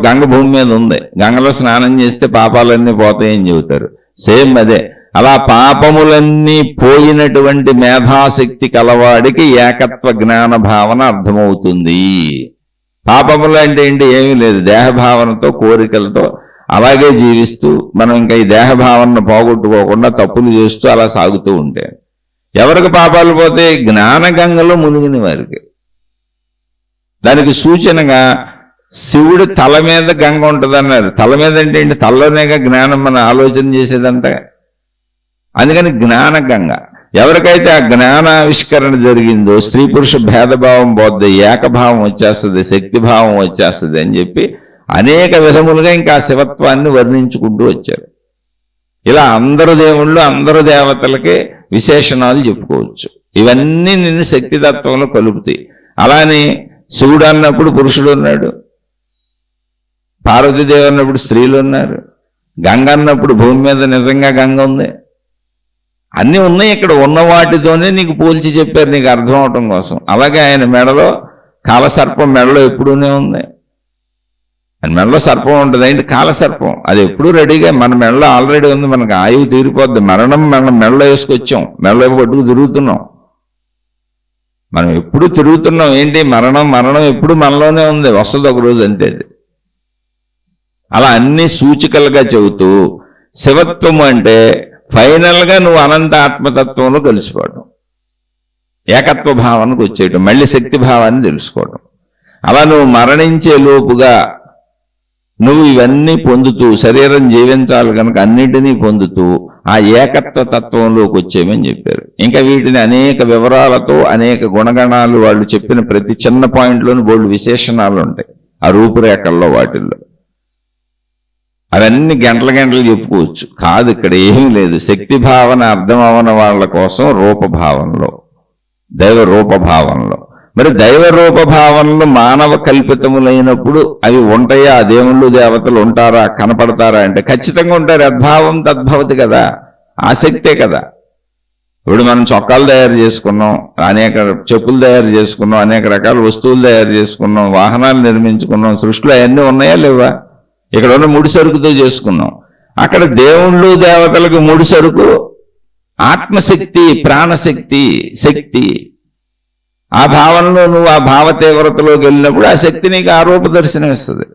గంగ భూమి మీద ఉంది. గంగలో స్నానం చేస్తే పాపాలన్నీ పోతాయని చెబుతారు. సేమ్ అదే. అలా పాపములన్నీ పోయినటువంటి మేధాశక్తి కలవాడికి ఏకత్వ జ్ఞాన భావన అర్థమవుతుంది. పాపములు అంటే ఏంటి? ఏమీ లేదు, దేహభావనతో, కోరికలతో అలాగే జీవిస్తూ మనం ఇంకా ఈ దేహభావనను పోగొట్టుకోకుండా తప్పులు చేస్తూ అలా సాగుతూ ఉంటే ఎవరికి పాపాలు పోతే? జ్ఞానగంగలో మునిగిన వారికి. దానికి సూచనగా శివుడి తల మీద గంగ ఉంటుంది అన్నారు. తల మీద అంటే ఏంటి? తలలోనేగా జ్ఞానం మన ఆలోచన చేసేదంట. అందుకని జ్ఞాన గంగ. ఎవరికైతే ఆ జ్ఞానావిష్కరణ జరిగిందో స్త్రీ పురుష భేదభావం పోద్ది, ఏకభావం వచ్చేస్తుంది, శక్తిభావం వచ్చేస్తుంది అని చెప్పి అనేక విధములుగా ఇంకా శివత్వాన్ని వర్ణించుకుంటూ వచ్చారు. ఇలా అందరు దేవుళ్ళు, అందరు దేవతలకే విశేషణాలు చెప్పుకోవచ్చు. ఇవన్నీ నిన్ను శక్తితత్వంలో కలుపుతాయి. అలానే శివుడు అన్నప్పుడు పురుషుడు ఉన్నాడు, పార్వతీదేవి అన్నప్పుడు స్త్రీలు ఉన్నారు, గంగ అన్నప్పుడు భూమి మీద నిజంగా గంగ ఉంది. అన్నీ ఉన్నాయి. ఇక్కడ ఉన్న వాటితోనే నీకు పోల్చి చెప్పారు, నీకు అర్థం అవటం కోసం. అలాగే ఆయన మెడలో కాలసర్పం మెడలో ఎప్పుడూనే ఉంది. ఆయన మెడలో సర్పం ఉంటుంది. ఏంటి? కాలసర్పం. అది ఎప్పుడూ రెడీగా మన మెడలో ఆల్రెడీ ఉంది. మనకు ఆయువు తీరిపోద్ది. మరణం మనం మెడలో వేసుకొచ్చాం, మెడలో పట్టుకు తిరుగుతున్నాం. మనం ఎప్పుడు తిరుగుతున్నాం. ఏంటి? మరణం ఎప్పుడు మనలోనే ఉంది, వస్తుంది ఒక రోజు అంతే. అలా అన్ని సూచికలుగా చెబుతూ శివత్వం అంటే ఫైనల్గా నువ్వు అనంత ఆత్మతత్వంలో కలిసిపోవడం, ఏకత్వ భావనకు వచ్చేయటం, మళ్ళీ శక్తి భావాన్ని తెలుసుకోవడం. అలా నువ్వు మరణించే లోపుగా నువ్వు ఇవన్నీ పొందుతూ, శరీరం జీవించాలి కనుక అన్నింటినీ పొందుతూ ఆ ఏకత్వ తత్వంలోకి వచ్చేయమని చెప్పారు. ఇంకా వీటిని అనేక వివరాలతో, అనేక గుణగణాలు, వాళ్ళు చెప్పిన ప్రతి చిన్న పాయింట్లోని బోల్డ్ విశేషణాలు ఉంటాయి ఆ రూపురేఖల్లో. వాటిల్లో అవన్నీ గంటలు చెప్పుకోవచ్చు. కాదు, ఇక్కడ ఏమీ లేదు. శక్తి భావన అర్థం అవన వాళ్ళ కోసం రూపభావంలో, దైవ రూపభావంలో. మరి దైవ రూపభావనలు మానవ కల్పితములైనప్పుడు అవి ఉంటాయా? ఆ దేవుళ్ళు దేవతలు ఉంటారా, కనపడతారా అంటే ఖచ్చితంగా ఉంటారు. అద్భావం తద్భవతి కదా, ఆసక్తే కదా. ఇప్పుడు మనం చొక్కాలు తయారు చేసుకున్నాం, అనేక చెప్పులు తయారు చేసుకున్నాం, అనేక రకాల వస్తువులు తయారు చేసుకున్నాం, వాహనాలు నిర్మించుకున్నాం. సృష్టిలో అవన్నీ ఉన్నాయా లేవా? ఇక్కడ ఉన్న ముడి సరుకుతో చేసుకున్నాం. అక్కడ దేవుళ్ళు దేవతలకు ముడి సరుకు ఆత్మశక్తి, ప్రాణశక్తి, శక్తి. ఆ భావనలో నువ్వు ఆ భావ తీవ్రతలోకి వెళ్ళినప్పుడు ఆ శక్తి నీకు ఆ రూప దర్శనం ఇస్తుంది.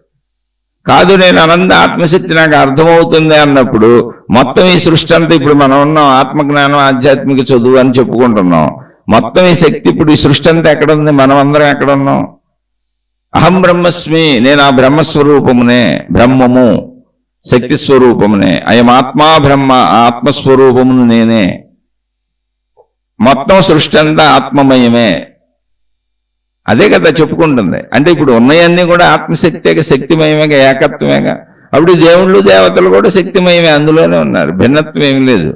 కాదు నేను అనంత ఆత్మశక్తి నాకు అర్థమవుతుంది అన్నప్పుడు మొత్తం ఈ సృష్టి అంతా, ఇప్పుడు మనం ఉన్నాం ఆత్మజ్ఞానం ఆధ్యాత్మిక చదువు అని చెప్పుకుంటున్నాం, మొత్తం ఈ శక్తి ఇప్పుడు ఈ సృష్టి అంతా ఎక్కడుంది? మనం అందరం ఎక్కడ ఉన్నాం? అహం బ్రహ్మస్మి, నేను ఆ బ్రహ్మస్వరూపమునే, బ్రహ్మము శక్తి స్వరూపమునే. అయం ఆత్మా బ్రహ్మ, ఆత్మస్వరూపమును నేనే. మొత్తం సృష్టి అంతా ఆత్మమయమే. అదే కదా చెప్పుకుంటుంది. అంటే ఇప్పుడు ఉన్నాయన్నీ కూడా ఆత్మశక్తిగా, శక్తిమయమేగా, ఏకత్వమేగా. అప్పుడు దేవుళ్ళు దేవతలు కూడా శక్తిమయమే, అందులోనే ఉన్నారు, భిన్నత్వం ఏమి లేదు.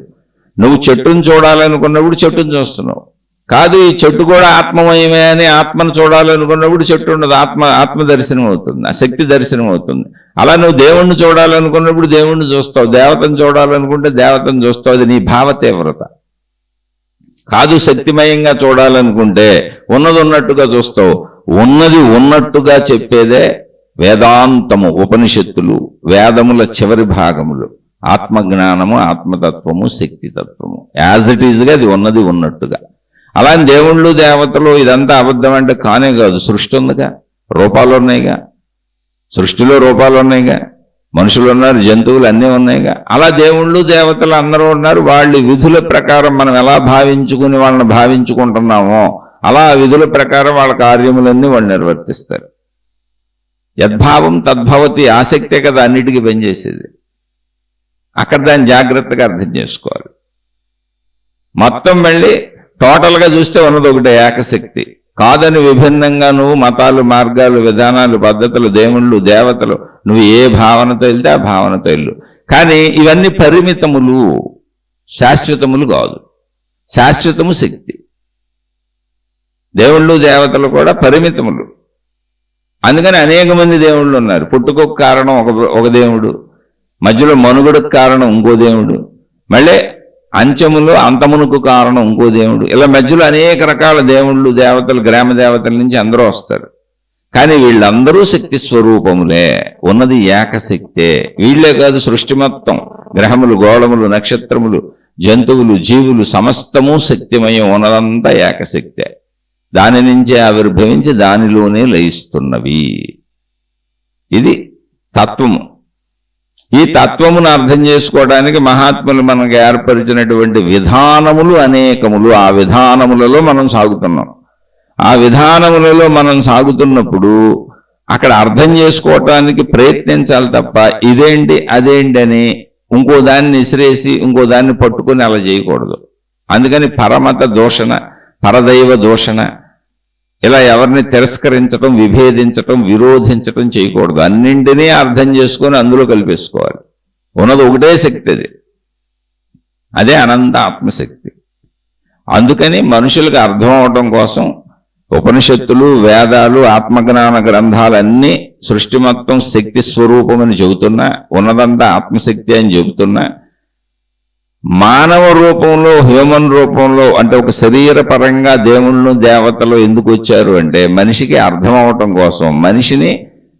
నువ్వు చెట్టును చూడాలనుకున్నప్పుడు చెట్టును చూస్తున్నావు. కాదు ఈ చెట్టు కూడా ఆత్మమయమే అని ఆత్మను చూడాలనుకున్నప్పుడు చెట్టు ఉండదు, ఆత్మ దర్శనం అవుతుంది, ఆ శక్తి దర్శనం అవుతుంది. అలా నువ్వు దేవుణ్ణి చూడాలనుకున్నప్పుడు దేవుణ్ణి చూస్తావు, దేవతను చూడాలనుకుంటే దేవతను చూస్తావు. అది నీ భావ తీవ్రత. కాదు శక్తిమయంగా చూడాలనుకుంటే ఉన్నది ఉన్నట్టుగా చూస్తావు. ఉన్నది ఉన్నట్టుగా చెప్పేదే వేదాంతము, ఉపనిషత్తులు, వేదముల చివరి భాగములు. ఆత్మజ్ఞానము, ఆత్మతత్వము, శక్తితత్వము యాజ్ ఇట్ ఈజ్గా అది ఉన్నది ఉన్నట్టుగా. అలాంటి దేవుళ్ళు దేవతలు ఇదంతా అబద్ధం అంటే కానే కాదు. సృష్టి ఉందిగా, రూపాలు ఉన్నాయిగా, సృష్టిలో రూపాలు ఉన్నాయిగా, మనుషులు ఉన్నారు, జంతువులు అన్నీ ఉన్నాయిగా. అలా దేవుళ్ళు దేవతలు అందరూ ఉన్నారు. వాళ్ళ విధుల ప్రకారం మనం ఎలా భావించుకుని వాళ్ళని భావించుకుంటున్నామో అలా విధుల ప్రకారం వాళ్ళ కార్యములన్నీ వాళ్ళు నిర్వర్తిస్తారు. యద్భావం తద్భవతి, ఆసక్తే కదా అన్నిటికీ పనిచేసేది. అక్కడ దాన్ని జాగ్రత్తగా అర్థం చేసుకోవాలి. మొత్తం మళ్ళీ టోటల్గా చూస్తే ఉన్నది ఒకటే, ఏకశక్తి. కాదని విభిన్నంగా నువ్వు మతాలు, మార్గాలు, విధానాలు, పద్ధతులు, దేవుళ్ళు దేవతలు, నువ్వు ఏ భావనతో వెళ్తే ఆ భావనతో వెళ్ళు. కానీ ఇవన్నీ పరిమితములు, శాశ్వతములు కాదు. శాశ్వతము శక్తి. దేవుళ్ళు దేవతలు కూడా పరిమితములు. అందుకని అనేక మంది దేవుళ్ళు ఉన్నారు. పుట్టుకొక కారణం ఒక దేవుడు, మధ్యలో మనుగడకు కారణం ఇంకో దేవుడు, మళ్ళీ అంచములు అంతమునకు కారణం ఇంకో దేవుడు. ఇలా మధ్యలో అనేక రకాల దేవుళ్ళు దేవతలు, గ్రామ దేవతల నుంచి అందరూ వస్తారు. కానీ వీళ్ళందరూ శక్తి స్వరూపములే, ఉన్నది ఏకశక్తే. వీళ్లే కాదు, సృష్టి మొత్తం, గ్రహములు, గోళములు, నక్షత్రములు, జంతువులు, జీవులు సమస్తము శక్తిమయం, ఉన్నదంతా ఏకశక్తే. దాని నుంచే ఆవిర్భవించి దానిలోనే లయిస్తున్నవి. ఇది తత్వము. ఈ తత్వమును అర్థం చేసుకోవడానికి మహాత్ములు మనకు ఏర్పరిచినటువంటి విధానములు అనేకములు. ఆ విధానములలో మనం సాగుతున్నాం. ఆ విధానములలో మనం సాగుతున్నప్పుడు అక్కడ అర్థం చేసుకోవటానికి ప్రయత్నించాలి తప్ప ఇదేంటి అదేంటి అని ఇంకో దాన్ని ఇసిరేసి ఇంకో దాన్ని పట్టుకొని అలా చేయకూడదు. అందుకని పరమత దూషణ, పరదైవ దూషణ, ఇలా ఎవరిని తిరస్కరించటం, విభేదించటం, విరోధించటం చేయకూడదు. అన్నింటినీ అర్థం చేసుకొని అందులో కలిపేసుకోవాలి. ఉన్నది ఒకటే శక్తి, అదే అనంత ఆత్మశక్తి. అందుకని మనుషులకు అర్థం అవటం కోసం ఉపనిషత్తులు, వేదాలు, ఆత్మజ్ఞాన గ్రంథాలన్నీ సృష్టి మొత్తం శక్తి స్వరూపమని చెబుతున్నా, ఉన్నదంతా ఆత్మశక్తి అని చెబుతున్నా, మానవ రూపంలో, హ్యూమన్ రూపంలో, అంటే ఒక శరీర పరంగా దేవుళ్ళు దేవతలు ఎందుకు వచ్చారు అంటే మనిషికి అర్థం అవటం కోసం, మనిషిని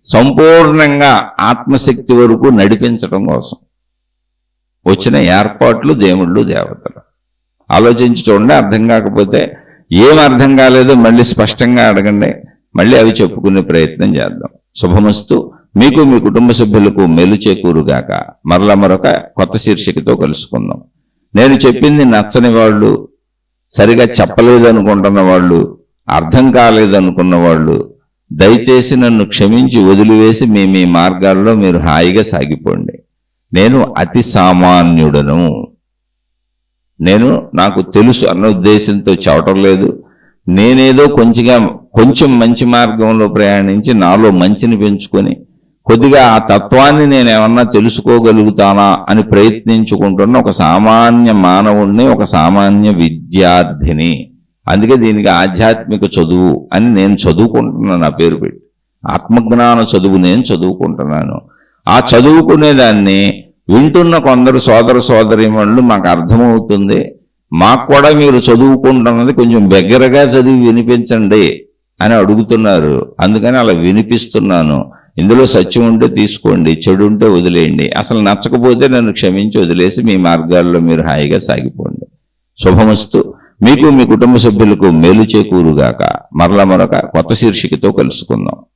సంపూర్ణంగా ఆత్మశక్తి వరకు నడిపించటం కోసం వచ్చిన ఏర్పాట్లు దేవుళ్ళు దేవతలు. ఆలోచించి చూడండి. అర్థం కాకపోతే, ఏం అర్థం కాలేదో మళ్ళీ స్పష్టంగా అడగండి, మళ్ళీ అవి చెప్పుకునే ప్రయత్నం చేద్దాం. శుభమస్తు. మీకు మీ కుటుంబ సభ్యులకు మేలు చేకూరుగాక. మరలా మరొక కొత్త శీర్షికతో కలుసుకుందాం. నేను చెప్పింది నచ్చని వాళ్ళు, సరిగా చెప్పలేదు అనుకుంటున్న వాళ్ళు, అర్థం కాలేదు అనుకున్న వాళ్ళు దయచేసి నన్ను క్షమించి వదిలివేసి మీ మార్గాల్లో మీరు హాయిగా సాగిపోండి. నేను అతి సామాన్యుడను, నేను నాకు తెలుసు అన్న ఉద్దేశంతో చెప్పటం లేదు. నేనేదో కొంచెం మంచి మార్గంలో ప్రయాణించి నాలో మంచిని పెంచుకొని కొద్దిగా ఆ తత్వాన్ని నేను ఏమన్నా తెలుసుకోగలుగుతానా అని ప్రయత్నించుకుంటున్న ఒక సామాన్య మానవుణ్ణి, ఒక సామాన్య విద్యార్థిని. అందుకే దీనికి ఆధ్యాత్మిక చదువు అని నేను చదువుకుంటున్నాను, నా పేరు పెట్టి. ఆత్మజ్ఞాన చదువు నేను చదువుకుంటున్నాను. ఆ చదువుకునేదాన్ని వింటున్న కొందరు సోదర సోదరీమణులు మాకు అర్థమవుతుంది, మాకు కూడా మీరు చదువుకుంటున్నది కొంచెం దగ్గరగా చదివి వినిపించండి అని అడుగుతున్నారు. అందుకని అలా వినిపిస్తున్నాను. ఇందులో సత్యం ఉంటే తీసుకోండి, చెడు ఉంటే వదిలేయండి. అసలు నచ్చకపోతే నన్ను క్షమించి వదిలేసి మీ మార్గాల్లో మీరు హాయిగా సాగిపోండి. శుభమస్తు. మీకు మీ కుటుంబ సభ్యులకు మేలు చేకూరుగాక. మరలా మరొక కొత్త శీర్షికతో కలుసుకుందాం.